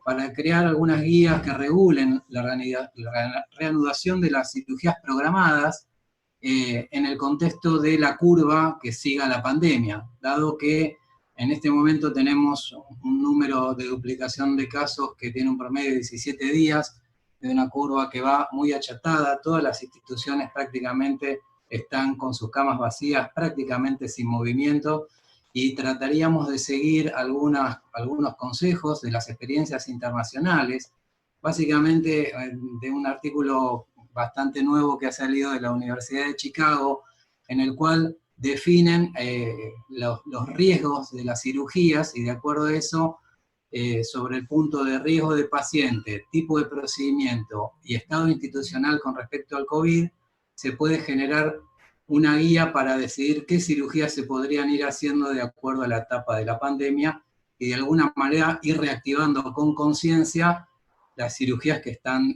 S10: para crear algunas guías que regulen la reanudación de las cirugías programadas en el contexto de la curva que siga la pandemia, dado que en este momento tenemos un número de duplicación de casos que tiene un promedio de 17 días, de una curva que va muy achatada. Todas las instituciones prácticamente están con sus camas vacías, prácticamente sin movimiento, y trataríamos de seguir algunos consejos de las experiencias internacionales, básicamente de un artículo bastante nuevo que ha salido de la Universidad de Chicago, en el cual definen los riesgos de las cirugías, y de acuerdo a eso, sobre el punto de riesgo de paciente, tipo de procedimiento y estado institucional con respecto al COVID, se puede generar una guía para decidir qué cirugías se podrían ir haciendo de acuerdo a la etapa de la pandemia y de alguna manera ir reactivando con conciencia las cirugías que están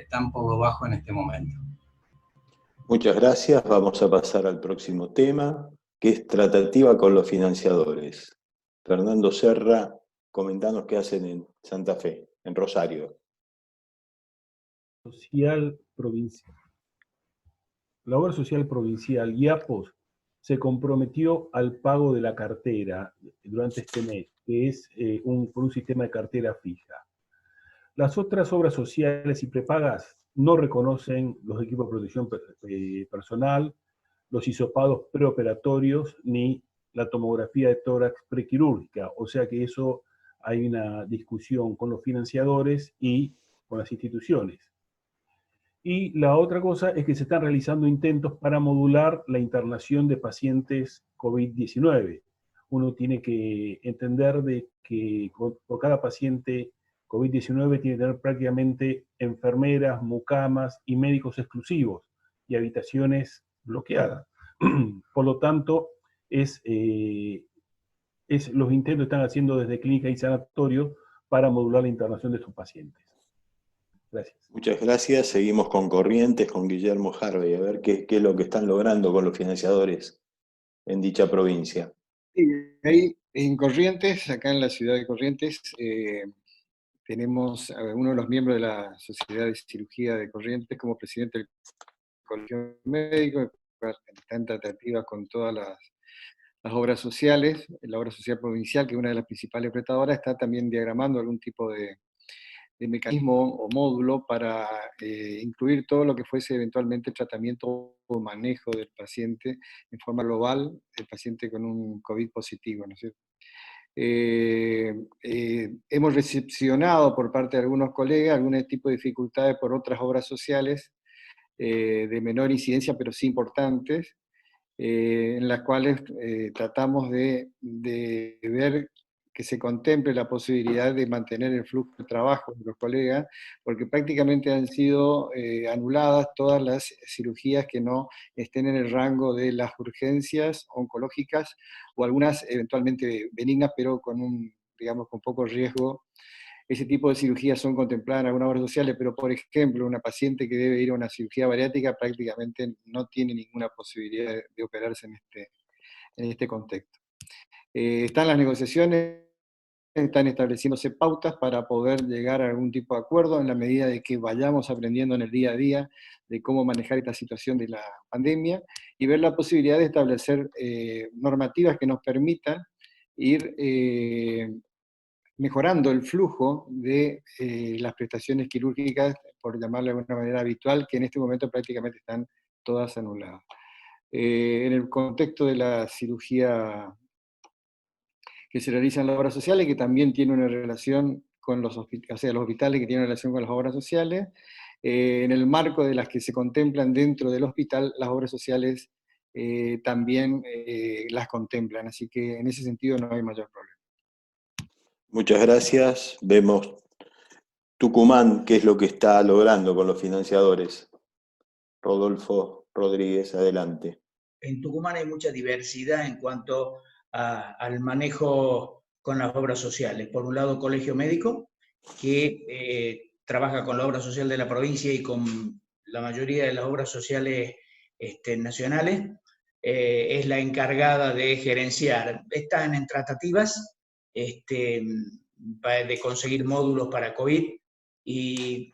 S10: tan poco bajo en este momento.
S2: Muchas gracias. Vamos a pasar al próximo tema, que es tratativa con los financiadores. Fernando Serra, comentanos qué hacen en Santa Fe, en Rosario.
S3: Social provincial. La Obra Social Provincial IAPOS se comprometió al pago de la cartera durante este mes, que es por un sistema de cartera fija. Las otras obras sociales y prepagas no reconocen los equipos de protección personal, los hisopados preoperatorios, ni la tomografía de tórax prequirúrgica. O sea que eso hay una discusión con los financiadores y con las instituciones. Y la otra cosa es que se están realizando intentos para modular la internación de pacientes COVID-19. Uno tiene que entender de que por cada paciente COVID-19 tiene que tener prácticamente enfermeras, mucamas y médicos exclusivos y habitaciones bloqueadas. Por lo tanto, los intentos están haciendo desde clínica y sanatorio para modular la internación de sus pacientes. Gracias.
S2: Muchas gracias. Seguimos con Corrientes, con Guillermo Harvey, a ver qué es lo que están logrando con los financiadores en dicha provincia.
S4: Sí, ahí en Corrientes, acá en la ciudad de Corrientes, tenemos a uno de los miembros de la Sociedad de Cirugía de Corrientes como presidente del Colegio Médico, está en tratativa con todas las obras sociales. La obra social provincial, que es una de las principales prestadoras, está también diagramando algún tipo de mecanismo o módulo para incluir todo lo que fuese eventualmente tratamiento o manejo del paciente en forma global, el paciente con un COVID positivo, ¿no es cierto? Hemos recepcionado por parte de algunos colegas algún tipo de dificultades por otras obras sociales de menor incidencia, pero sí importantes, en las cuales tratamos de ver que se contemple la posibilidad de mantener el flujo de trabajo de los colegas, porque prácticamente han sido anuladas todas las cirugías que no estén en el rango de las urgencias oncológicas, o algunas eventualmente benignas, pero con con poco riesgo ese tipo de cirugías son contempladas en algunas obras sociales, pero por ejemplo, una paciente que debe ir a una cirugía bariátrica prácticamente no tiene ninguna posibilidad de operarse en este contexto. Están las negociaciones, están estableciéndose pautas para poder llegar a algún tipo de acuerdo en la medida de que vayamos aprendiendo en el día a día de cómo manejar esta situación de la pandemia y ver la posibilidad de establecer normativas que nos permitan ir mejorando el flujo de las prestaciones quirúrgicas, por llamarlo de alguna manera habitual, que en este momento prácticamente están todas anuladas. En el contexto de la cirugía que se realizan en las obras sociales, que también tiene una relación con los hospitales, o sea, los hospitales que tienen relación con las obras sociales, en el marco de las que se contemplan dentro del hospital, las obras sociales también las contemplan, así que en ese sentido no hay mayor problema.
S2: Muchas gracias. Vemos Tucumán, qué es lo que está logrando con los financiadores. Rodolfo Rodríguez, adelante.
S5: En Tucumán hay mucha diversidad en cuanto al manejo con las obras sociales. Por un lado, Colegio Médico, que trabaja con la obra social de la provincia y con la mayoría de las obras sociales nacionales, es la encargada de gerenciar. Están en tratativas de conseguir módulos para COVID y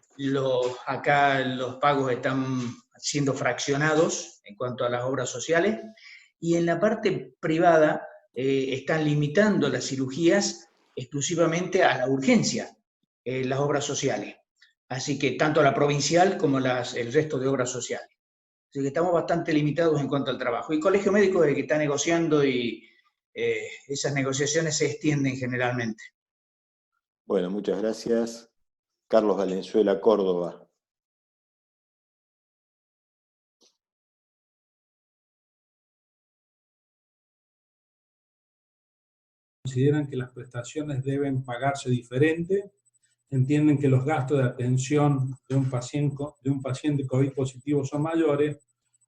S5: acá los pagos están siendo fraccionados en cuanto a las obras sociales, y en la parte privada están limitando las cirugías exclusivamente a la urgencia, las obras sociales. Así que tanto la provincial como el resto de obras sociales. Así que estamos bastante limitados en cuanto al trabajo. Y Colegio Médico es el que está negociando y esas negociaciones se extienden generalmente.
S2: Bueno, muchas gracias. Carlos Valenzuela, Córdoba.
S6: Consideran que las prestaciones deben pagarse diferente, entienden que los gastos de atención de un paciente COVID positivo son mayores,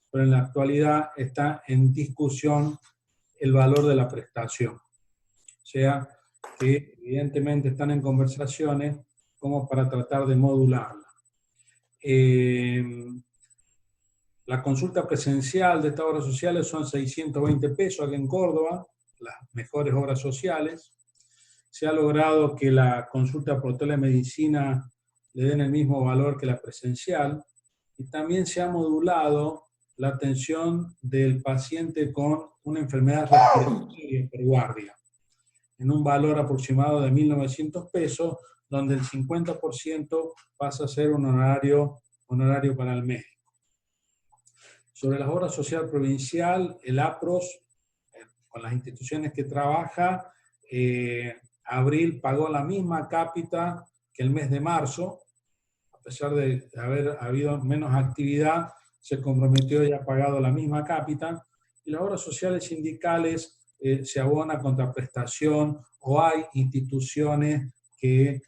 S6: pero en la actualidad está en discusión el valor de la prestación. O sea, que evidentemente están en conversaciones como para tratar de modularla. La consulta presencial de estas obras sociales son 620 pesos aquí en Córdoba, las mejores obras sociales. Se ha logrado que la consulta por telemedicina le den el mismo valor que la presencial, y también se ha modulado la atención del paciente con una enfermedad respiratoria por guardia, en un valor aproximado de 1.900 pesos, donde el 50% pasa a ser un honorario para el médico. Sobre las obras social provincial, el APROS, con las instituciones que trabaja, abril pagó la misma cápita que el mes de marzo, a pesar de haber habido menos actividad, se comprometió y ha pagado la misma cápita, y las obras sociales sindicales se abona contra prestación, o hay instituciones que,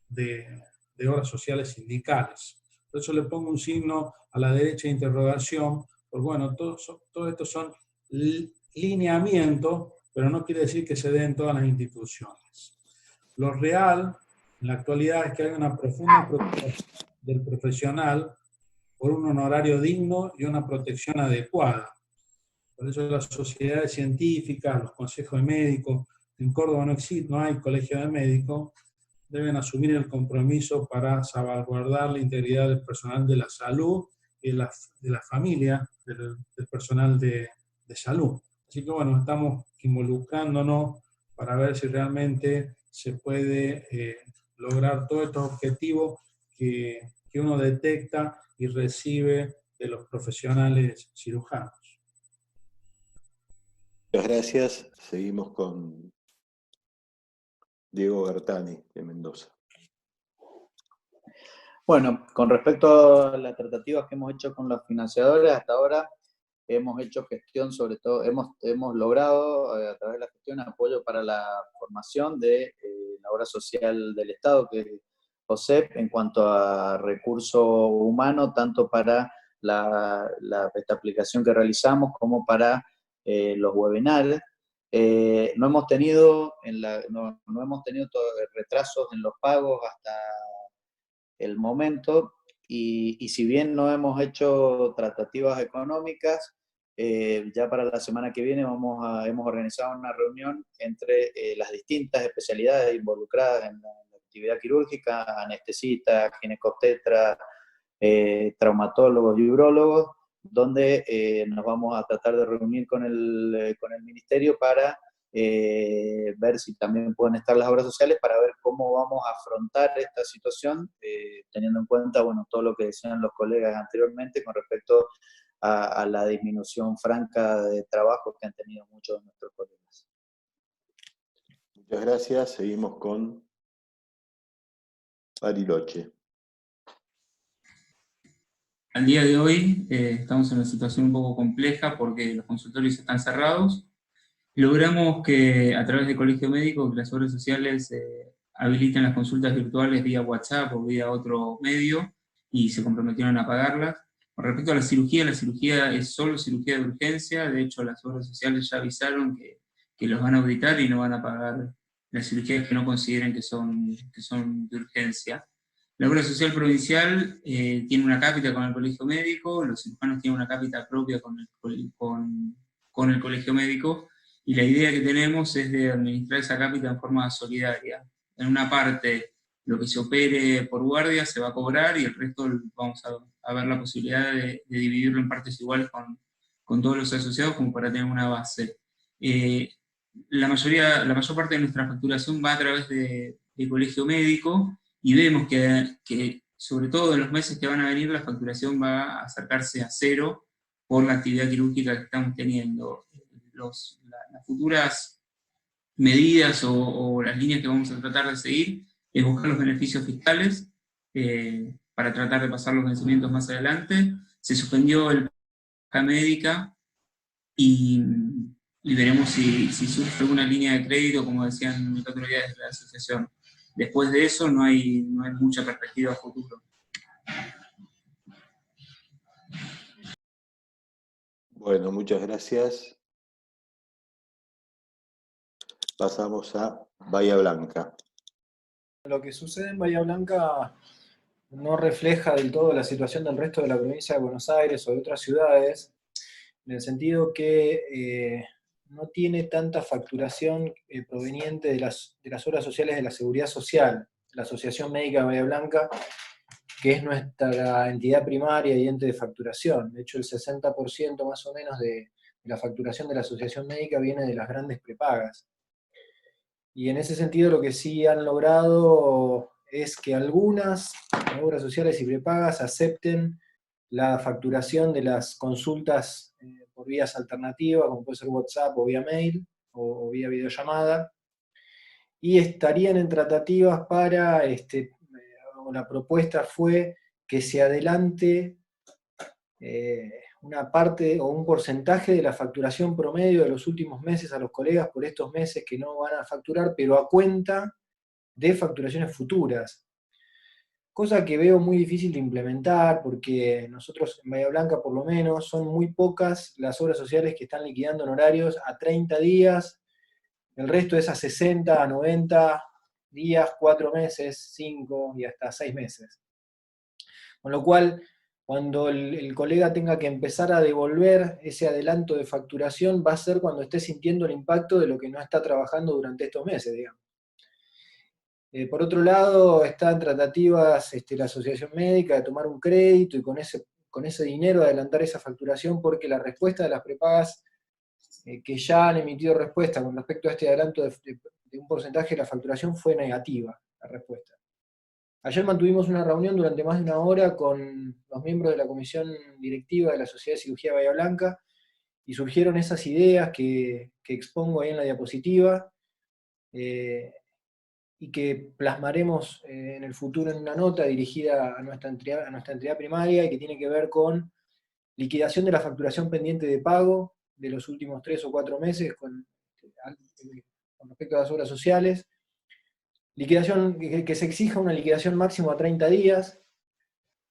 S6: de obras sociales sindicales. Por eso le pongo un signo a la derecha de interrogación, porque bueno, todo esto son lineamientos, pero no quiere decir que se den en todas las instituciones. Lo real, en la actualidad, es que hay una profunda preocupación del profesional por un honorario digno y una protección adecuada. Por eso las sociedades científicas, los consejos de médicos, en Córdoba no hay colegio de médicos, deben asumir el compromiso para salvaguardar la integridad del personal de la salud y de la familia del personal de salud. Así que bueno, estamos involucrándonos para ver si realmente se puede lograr todos estos objetivos que uno detecta y recibe de los profesionales cirujanos.
S2: Muchas gracias. Seguimos con Diego Bertani, de Mendoza.
S7: Bueno, con respecto a las tratativas que hemos hecho con los financiadores, hasta ahora hemos hecho gestión, sobre todo, hemos logrado a través de la gestión apoyo para la formación de la obra social del Estado, que es OSEP, en cuanto a recurso humano, tanto para esta aplicación que realizamos como para los webinars. No hemos tenido, no hemos tenido retrasos en los pagos hasta el momento, y si bien no hemos hecho tratativas económicas, ya para la semana que viene hemos organizado una reunión entre las distintas especialidades involucradas en la actividad quirúrgica, anestesistas, ginecobstetras, traumatólogos y urólogos, donde nos vamos a tratar de reunir con el ministerio para ver si también pueden estar las obras sociales, para ver cómo vamos a afrontar esta situación, teniendo en cuenta, bueno, todo lo que decían los colegas anteriormente con respecto a la disminución franca de trabajo que han tenido muchos de nuestros colegas.
S2: Muchas gracias. Seguimos con Bariloche.
S8: Al día de hoy estamos en una situación un poco compleja porque los consultorios están cerrados. Logramos que a través del Colegio Médico que las obras sociales habiliten las consultas virtuales vía WhatsApp o vía otro medio, y se comprometieron a pagarlas. Con respecto a la cirugía es solo cirugía de urgencia. De hecho las obras sociales ya avisaron que los van a auditar y no van a pagar las cirugías que no consideren que son de urgencia. La obra social provincial tiene una cápita con el Colegio Médico, los cirujanos tienen una cápita propia con el Colegio Médico, y la idea que tenemos es de administrar esa cápita en forma solidaria. En una parte, lo que se opere por guardia se va a cobrar, y el resto vamos a ver la posibilidad de dividirlo en partes iguales con todos los asociados, como para tener una base. La mayor parte de nuestra facturación va a través del Colegio Médico, y vemos que sobre todo en los meses que van a venir la facturación va a acercarse a cero por la actividad quirúrgica que estamos teniendo. Las futuras medidas o las líneas que vamos a tratar de seguir es buscar los beneficios fiscales para tratar de pasar los vencimientos más adelante. Se suspendió el caja médica y veremos si surge alguna línea de crédito, como decían las autoridades de la asociación. Después de eso no hay mucha perspectiva a futuro.
S2: Bueno, muchas gracias. Pasamos a Bahía Blanca.
S9: Lo que sucede en Bahía Blanca no refleja del todo la situación del resto de la provincia de Buenos Aires o de otras ciudades, en el sentido que no tiene tanta facturación proveniente de las obras sociales de la Seguridad Social. La Asociación Médica de Bahía Blanca, que es nuestra entidad primaria y ente de facturación. De hecho, el 60% más o menos de la facturación de la Asociación Médica viene de las grandes prepagas. Y en ese sentido lo que sí han logrado es que algunas obras sociales y prepagas acepten la facturación de las consultas por vías alternativas, como puede ser WhatsApp o vía mail o vía videollamada, y estarían en tratativas para, la propuesta fue que se adelante una parte o un porcentaje de la facturación promedio de los últimos meses a los colegas por estos meses que no van a facturar, pero a cuenta de facturaciones futuras. Cosa que veo muy difícil de implementar, porque nosotros en Bahía Blanca por lo menos son muy pocas las obras sociales que están liquidando en horarios a 30 días, el resto es a 60, a 90 días, 4 meses, 5 y hasta 6 meses. Con lo cual, cuando el colega tenga que empezar a devolver ese adelanto de facturación, va a ser cuando esté sintiendo el impacto de lo que no está trabajando durante estos meses, digamos. Por otro lado, está en tratativas la Asociación Médica de tomar un crédito y con ese dinero adelantar esa facturación, porque la respuesta de las prepagas que ya han emitido respuesta con respecto a este adelanto de un porcentaje de la facturación fue negativa, la respuesta. Ayer mantuvimos una reunión durante más de una hora con los miembros de la comisión directiva de la Sociedad de Cirugía Bahía Blanca, y surgieron esas ideas que expongo ahí en la diapositiva, y que plasmaremos en el futuro en una nota dirigida a nuestra entidad primaria, y que tiene que ver con liquidación de la facturación pendiente de pago de los últimos 3 o 4 meses con respecto a las obras sociales, liquidación, que se exija una liquidación máximo a 30 días,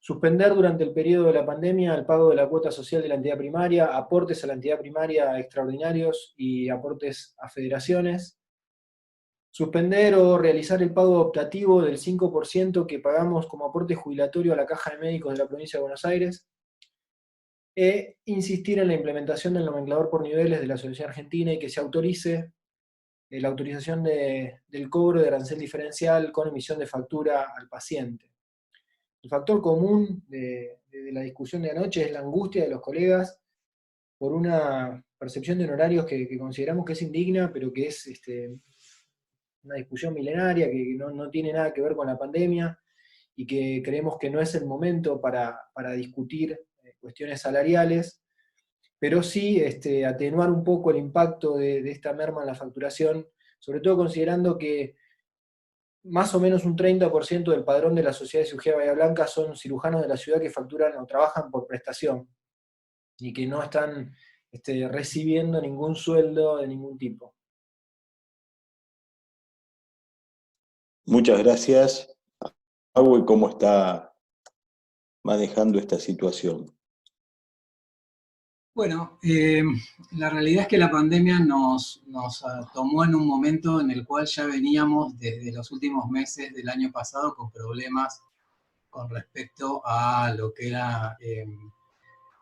S9: Suspender durante el periodo de la pandemia el pago de la cuota social de la entidad primaria, aportes a la entidad primaria extraordinarios y aportes a federaciones. Suspender o realizar el pago optativo del 5% que pagamos como aporte jubilatorio a la Caja de Médicos de la Provincia de Buenos Aires. E insistir en la implementación del nomenclador por niveles de la Asociación Argentina y que se autorice la autorización del cobro de arancel diferencial con emisión de factura al paciente. El factor común de la discusión de anoche es la angustia de los colegas por una percepción de honorarios que consideramos que es indigna, pero que es una discusión milenaria, que no tiene nada que ver con la pandemia, y que creemos que no es el momento para discutir cuestiones salariales, pero sí atenuar un poco el impacto de esta merma en la facturación, sobre todo considerando que más o menos un 30% del padrón de la Sociedad de Cirugía Bahía Blanca son cirujanos de la ciudad que facturan o trabajan por prestación, y que no están recibiendo ningún sueldo de ningún tipo.
S2: Muchas gracias. Agüe, ¿cómo está manejando esta situación?
S10: Bueno, la realidad es que la pandemia nos tomó en un momento en el cual ya veníamos desde los últimos meses del año pasado con problemas con respecto a lo que era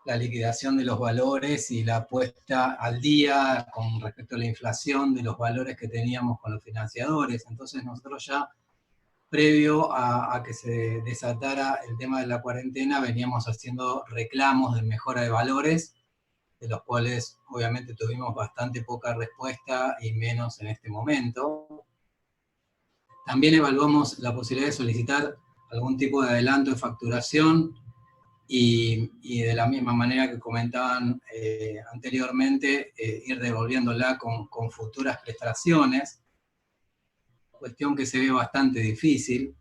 S10: la liquidación de los valores y la puesta al día con respecto a la inflación de los valores que teníamos con los financiadores. Entonces nosotros ya, previo a que se desatara el tema de la cuarentena, veníamos haciendo reclamos de mejora de valores, de los cuales obviamente tuvimos bastante poca respuesta y menos en este momento. También evaluamos la posibilidad de solicitar algún tipo de adelanto de facturación y de la misma manera que comentaban anteriormente, ir devolviéndola con futuras prestaciones, cuestión que se ve bastante difícil.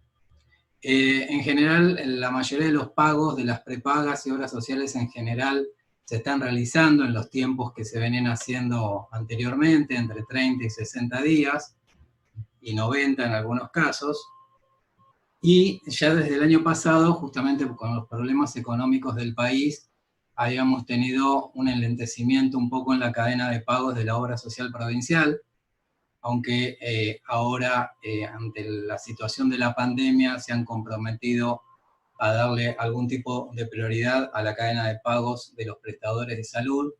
S10: En general, la mayoría de los pagos de las prepagas y obras sociales en general se están realizando en los tiempos que se venían haciendo anteriormente, entre 30 y 60 días, y 90 en algunos casos. Y ya desde el año pasado, justamente con los problemas económicos del país, habíamos tenido un enlentecimiento un poco en la cadena de pagos de la obra social provincial, aunque ahora, ante la situación de la pandemia, se han comprometido a darle algún tipo de prioridad a la cadena de pagos de los prestadores de salud.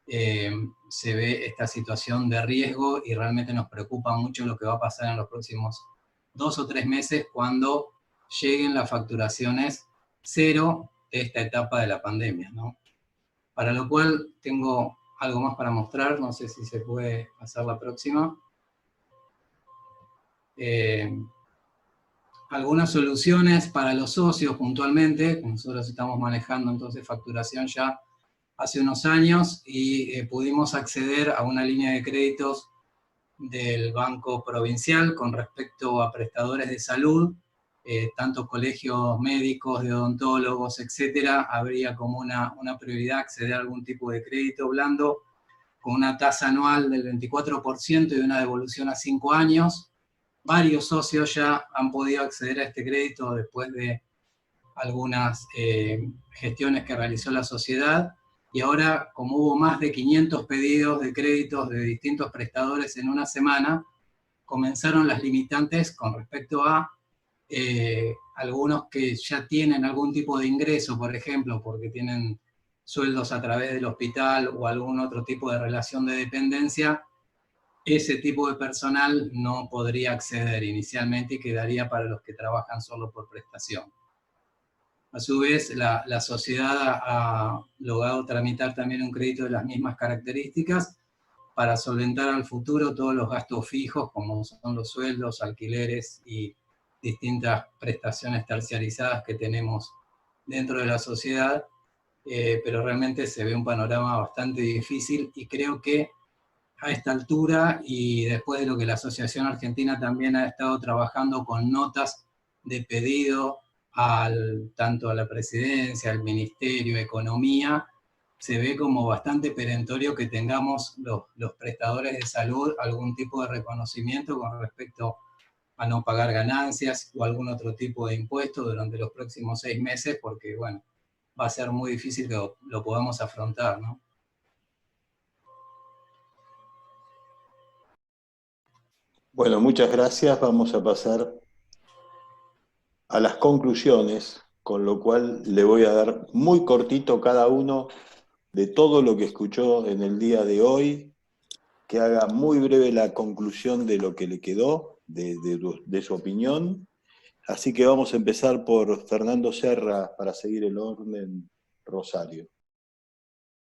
S10: Se ve esta situación de riesgo y realmente nos preocupa mucho lo que va a pasar en los próximos 2 o 3 meses cuando lleguen las facturaciones cero de esta etapa de la pandemia, ¿no? Para lo cual tengo algo más para mostrar, no sé si se puede pasar la próxima. Algunas soluciones para los socios puntualmente, nosotros estamos manejando entonces facturación ya hace unos años y pudimos acceder a una línea de créditos del Banco Provincial con respecto a prestadores de salud, tanto colegios médicos, de odontólogos, etcétera. Habría como una prioridad acceder a algún tipo de crédito blando con una tasa anual del 24% y una devolución a 5 años. Varios socios ya han podido acceder a este crédito después de algunas gestiones que realizó la sociedad, y ahora, como hubo más de 500 pedidos de créditos de distintos prestadores en una semana, comenzaron las limitantes con respecto a algunos que ya tienen algún tipo de ingreso, por ejemplo, porque tienen sueldos a través del hospital o algún otro tipo de relación de dependencia. Ese tipo de personal no podría acceder inicialmente y quedaría para los que trabajan solo por prestación. A su vez, la sociedad ha logrado tramitar también un crédito de las mismas características para solventar al futuro todos los gastos fijos, como son los sueldos, alquileres y distintas prestaciones terciarizadas que tenemos dentro de la sociedad, pero realmente se ve un panorama bastante difícil, y creo que a esta altura, y después de lo que la Asociación Argentina también ha estado trabajando con notas de pedido tanto a la Presidencia, al Ministerio de Economía, se ve como bastante perentorio que tengamos los prestadores de salud algún tipo de reconocimiento con respecto a no pagar ganancias o algún otro tipo de impuesto durante los próximos 6 meses, porque, bueno, va a ser muy difícil que lo podamos afrontar, ¿no?
S2: Bueno, muchas gracias. Vamos a pasar a las conclusiones, con lo cual le voy a dar muy cortito cada uno de todo lo que escuchó en el día de hoy, que haga muy breve la conclusión de lo que le quedó, de su opinión. Así que vamos a empezar por Fernando Serra para seguir el orden. Rosario.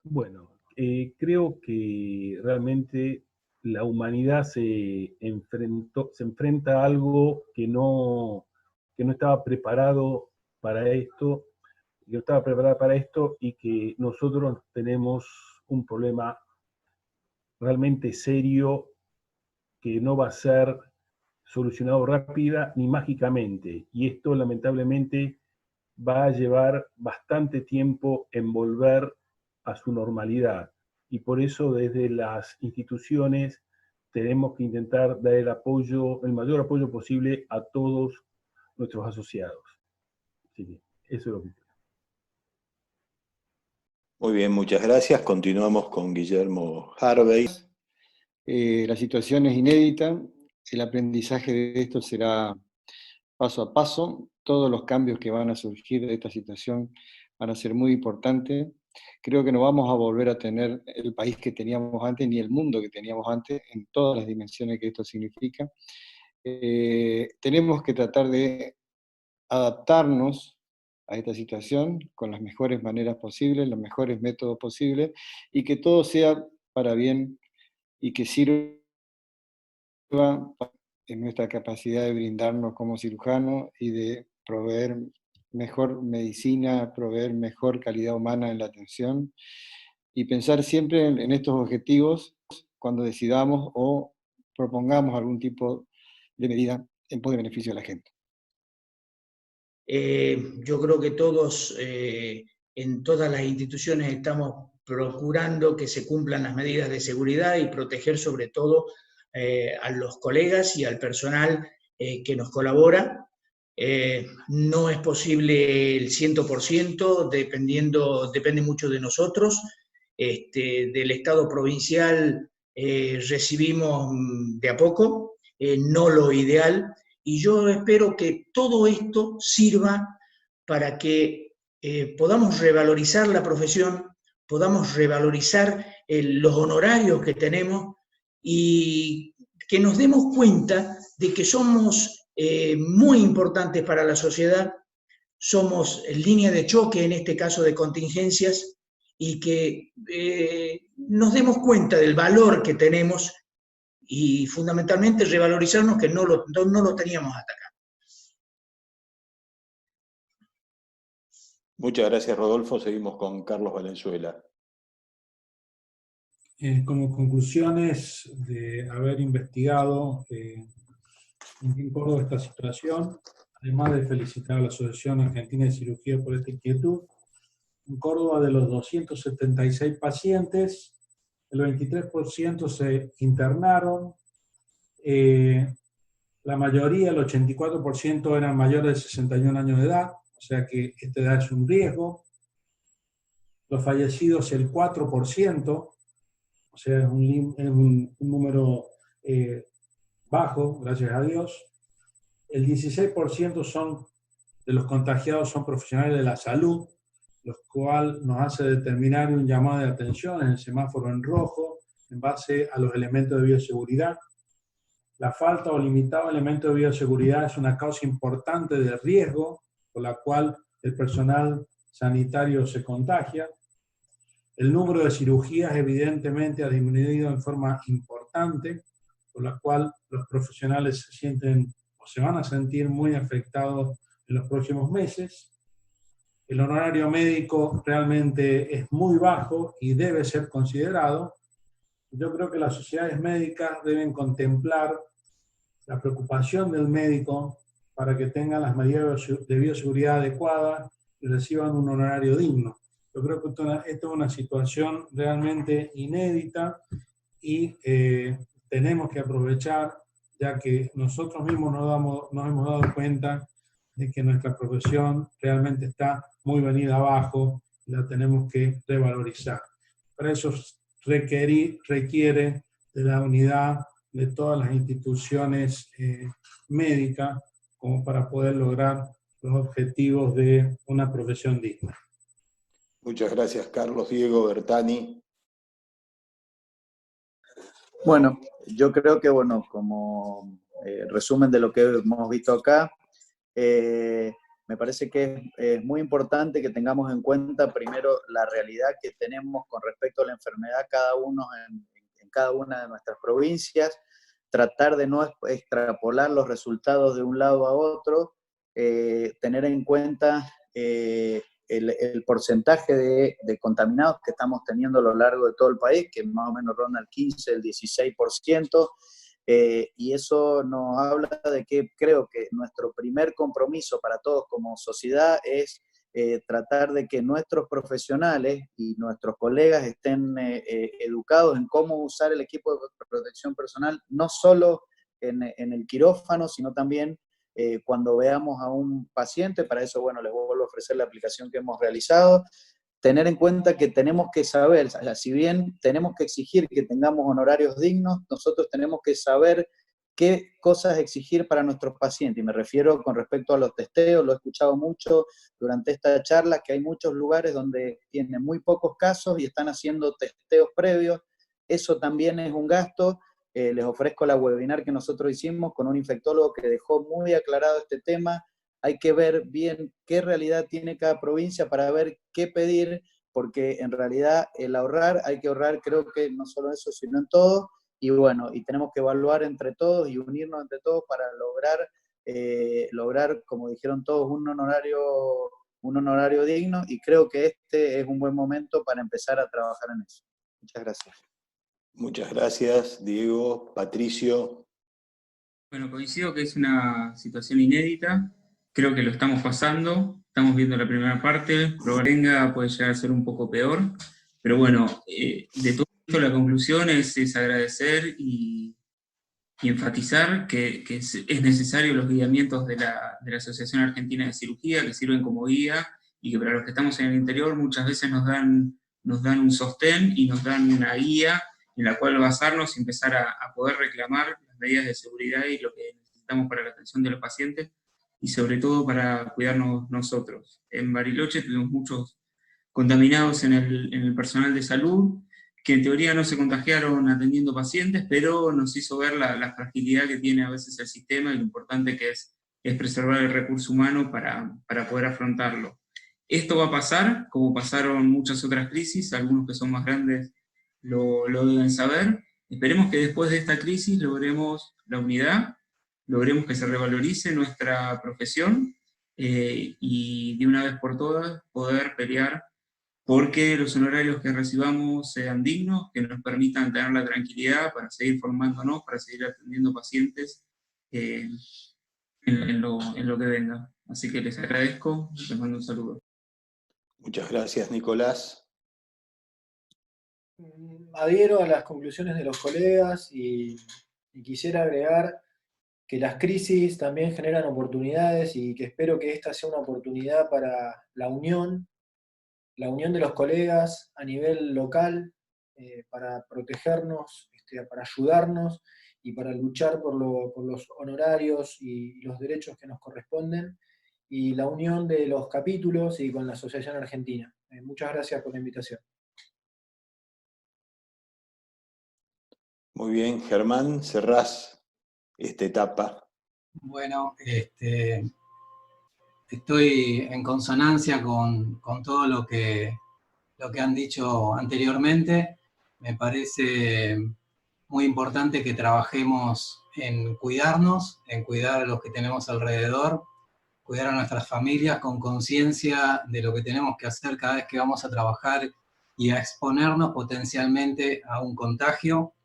S3: Bueno, creo que realmente la humanidad se enfrenta a algo que no estaba preparado para esto, y que nosotros tenemos un problema realmente serio que no va a ser solucionado rápida ni mágicamente. Y esto lamentablemente va a llevar bastante tiempo en volver a su normalidad. Y por eso desde las instituciones tenemos que intentar dar el mayor apoyo posible a todos nuestros asociados. Sí, eso es lo que creo.
S2: Muy bien, muchas gracias. Continuamos con Guillermo Harvey.
S4: La situación es inédita, el aprendizaje de esto será paso a paso, todos los cambios que van a surgir de esta situación van a ser muy importantes. Creo que no vamos a volver a tener el país que teníamos antes, ni el mundo que teníamos antes, en todas las dimensiones que esto significa. Tenemos que tratar de adaptarnos a esta situación con las mejores maneras posibles, los mejores métodos posibles, y que todo sea para bien y que sirva en nuestra capacidad de brindarnos como cirujanos y de proveer mejor medicina, proveer mejor calidad humana en la atención, y pensar siempre en estos objetivos cuando decidamos o propongamos algún tipo de medida en pos de beneficio de la gente.
S5: Yo creo que todos, en todas las instituciones, estamos procurando que se cumplan las medidas de seguridad y proteger sobre todo a los colegas y al personal que nos colabora. No es posible el 100%, depende mucho de nosotros. Del Estado provincial recibimos de a poco, no lo ideal, y yo espero que todo esto sirva para que podamos revalorizar la profesión, podamos revalorizar los honorarios que tenemos y que nos demos cuenta de que somos muy importantes para la sociedad, somos línea de choque en este caso de contingencias, y que nos demos cuenta del valor que tenemos y fundamentalmente revalorizarnos, que no lo teníamos hasta acá.
S2: Muchas gracias, Rodolfo. Seguimos con Carlos Valenzuela.
S6: Como conclusiones de haber investigado en Córdoba esta situación, además de felicitar a la Asociación Argentina de Cirugía por esta inquietud, en Córdoba de los 276 pacientes, el 23% se internaron, la mayoría, el 84%, eran mayores de 61 años de edad, o sea que esta edad es un riesgo. Los fallecidos, el 4%, o sea, es un número bajo, gracias a Dios. El 16% de los contagiados son profesionales de la salud, lo cual nos hace determinar un llamado de atención en el semáforo en rojo en base a los elementos de bioseguridad. La falta o limitado elemento de bioseguridad es una causa importante de riesgo por la cual el personal sanitario se contagia. El número de cirugías evidentemente ha disminuido en forma importante, por la cual los profesionales se sienten o se van a sentir muy afectados en los próximos meses. El honorario médico realmente es muy bajo y debe ser considerado. Yo creo que las sociedades médicas deben contemplar la preocupación del médico para que tengan las medidas de bioseguridad adecuadas y reciban un honorario digno. Yo creo que esto es una situación realmente inédita y tenemos que aprovechar ya que nosotros mismos nos hemos dado cuenta de que nuestra profesión realmente está muy venida abajo, la tenemos que revalorizar. Para eso requiere de la unidad de todas las instituciones médicas, como para poder lograr los objetivos de una profesión digna.
S2: Muchas gracias, Carlos. Diego Bertani.
S7: Bueno, yo creo que, bueno, como resumen de lo que hemos visto acá, me parece que es muy importante que tengamos en cuenta primero la realidad que tenemos con respecto a la enfermedad cada uno en cada una de nuestras provincias, tratar de no extrapolar los resultados de un lado a otro, tener en cuenta el porcentaje de contaminados que estamos teniendo a lo largo de todo el país, que más o menos ronda el 15, el 16%, y eso nos habla de que creo que nuestro primer compromiso para todos como sociedad es tratar de que nuestros profesionales y nuestros colegas estén educados en cómo usar el equipo de protección personal, no solo en el quirófano, sino también cuando veamos a un paciente. Para eso, bueno, les vuelvo a ofrecer la aplicación que hemos realizado. Tener en cuenta que tenemos que saber, o sea, si bien tenemos que exigir que tengamos honorarios dignos, nosotros tenemos que saber qué cosas exigir para nuestros pacientes. Y me refiero con respecto a los testeos, lo he escuchado mucho durante esta charla, que hay muchos lugares donde tienen muy pocos casos y están haciendo testeos previos. Eso también es un gasto. Les ofrezco la webinar que nosotros hicimos con un infectólogo que dejó muy aclarado este tema. Hay que ver bien qué realidad tiene cada provincia para ver qué pedir, porque en realidad el ahorrar, hay que ahorrar, creo que no solo eso, sino en todo, y bueno, y tenemos que evaluar entre todos y unirnos entre todos para lograr, como dijeron todos, un honorario digno, y creo que este es un buen momento para empezar a trabajar en eso. Muchas gracias.
S2: Muchas gracias, Diego. Patricio.
S8: Bueno, coincido que es una situación inédita. Creo que lo estamos pasando, estamos viendo la primera parte, Provenga puede llegar a ser un poco peor, pero bueno, de todo esto la conclusión es agradecer y enfatizar que es necesario los guiamientos de la Asociación Argentina de Cirugía, que sirven como guía, y que para los que estamos en el interior muchas veces nos dan un sostén y nos dan una guía en la cual basarnos y empezar a poder reclamar las medidas de seguridad y lo que necesitamos para la atención de los pacientes, y sobre todo para cuidarnos nosotros. En Bariloche tuvimos muchos contaminados en el personal de salud, que en teoría no se contagiaron atendiendo pacientes, pero nos hizo ver la fragilidad que tiene a veces el sistema y lo importante que es preservar el recurso humano para poder afrontarlo. Esto va a pasar, como pasaron muchas otras crisis, algunos que son más grandes lo deben saber. Esperemos que después de esta crisis logremos la unidad, logremos que se revalorice nuestra profesión y de una vez por todas poder pelear porque los honorarios que recibamos sean dignos, que nos permitan tener la tranquilidad para seguir formándonos, para seguir atendiendo pacientes en lo que venga. Así que les agradezco, les mando un saludo.
S2: Muchas gracias, Nicolás.
S9: Adhiero a las conclusiones de los colegas y quisiera agregar que las crisis también generan oportunidades y que espero que esta sea una oportunidad para la unión de los colegas a nivel local, para protegernos, para ayudarnos y para luchar por los honorarios y los derechos que nos corresponden, y la unión de los capítulos y con la Asociación Argentina. Muchas gracias por la invitación.
S2: Muy bien, Germán, cerrás esta etapa.
S10: Bueno, estoy en consonancia con todo lo que han dicho anteriormente. Me parece muy importante que trabajemos en cuidarnos, en cuidar a los que tenemos alrededor, cuidar a nuestras familias con conciencia de lo que tenemos que hacer cada vez que vamos a trabajar y a exponernos potencialmente a un contagio.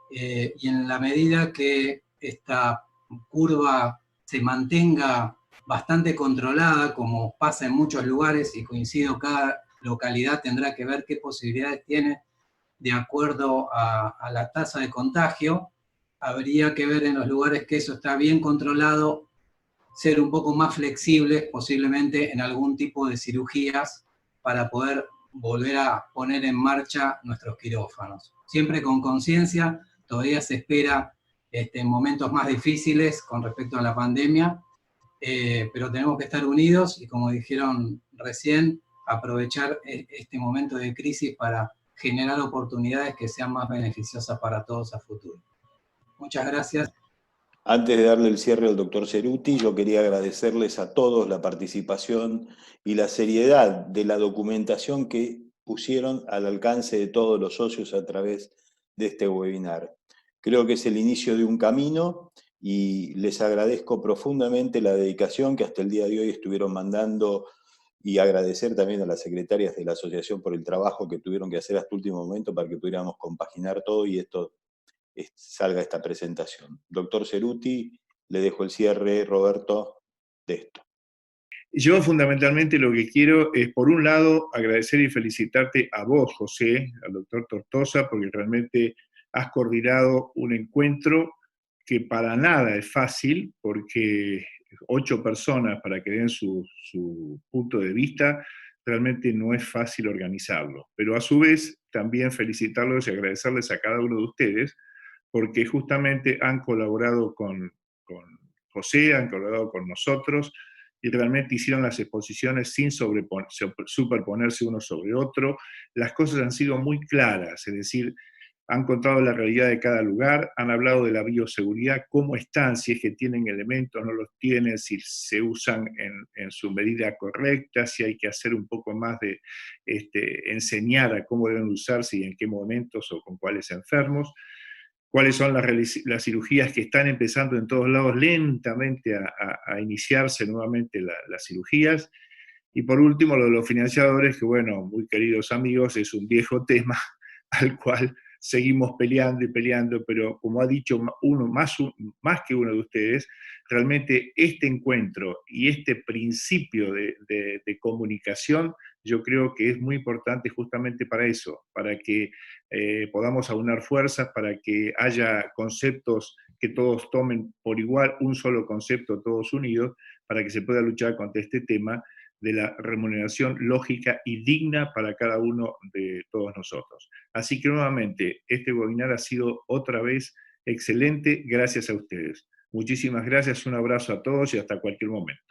S10: Y en la medida que esta curva se mantenga bastante controlada, como pasa en muchos lugares, y coincido, cada localidad tendrá que ver qué posibilidades tiene de acuerdo a la tasa de contagio, habría que ver en los lugares que eso está bien controlado, ser un poco más flexibles, posiblemente en algún tipo de cirugías, para poder volver a poner en marcha nuestros quirófanos. Siempre con conciencia, todavía se espera momentos más difíciles con respecto a la pandemia, pero tenemos que estar unidos y, como dijeron recién, aprovechar este momento de crisis para generar oportunidades que sean más beneficiosas para todos a futuro. Muchas gracias.
S2: Antes de darle el cierre al doctor Ceruti, yo quería agradecerles a todos la participación y la seriedad de la documentación que pusieron al alcance de todos los socios a través de este webinar. Creo que es el inicio de un camino y les agradezco profundamente la dedicación que hasta el día de hoy estuvieron mandando, y agradecer también a las secretarias de la asociación por el trabajo que tuvieron que hacer hasta el último momento para que pudiéramos compaginar todo y esto salga esta presentación. Doctor Ceruti, le dejo el cierre, Roberto, de esto.
S1: Yo fundamentalmente lo que quiero es, por un lado, agradecer y felicitarte a vos, José, al doctor Tortosa, porque realmente has coordinado un encuentro que para nada es fácil, porque 8 personas para que den su punto de vista, realmente no es fácil organizarlo. Pero a su vez, también felicitarlos y agradecerles a cada uno de ustedes, porque justamente han colaborado con José, han colaborado con nosotros, y realmente hicieron las exposiciones sin superponerse uno sobre otro. Las cosas han sido muy claras, es decir, han contado la realidad de cada lugar, han hablado de la bioseguridad, cómo están, si es que tienen elementos, no los tienen, si se usan en su medida correcta, si hay que hacer un poco más de enseñar a cómo deben usarse y en qué momentos o con cuáles enfermos, cuáles son las cirugías que están empezando en todos lados lentamente a iniciarse nuevamente las cirugías. Y por último, lo de los financiadores, que bueno, muy queridos amigos, es un viejo tema al cual seguimos peleando y peleando, pero como ha dicho más que uno de ustedes, realmente este encuentro y este principio de comunicación, yo creo que es muy importante justamente para eso, para que podamos aunar fuerzas, para que haya conceptos que todos tomen por igual, un solo concepto todos unidos, para que se pueda luchar contra este tema de la remuneración lógica y digna para cada uno de todos nosotros. Así que nuevamente, este webinar ha sido otra vez excelente, gracias a ustedes. Muchísimas gracias, un abrazo a todos y hasta cualquier momento.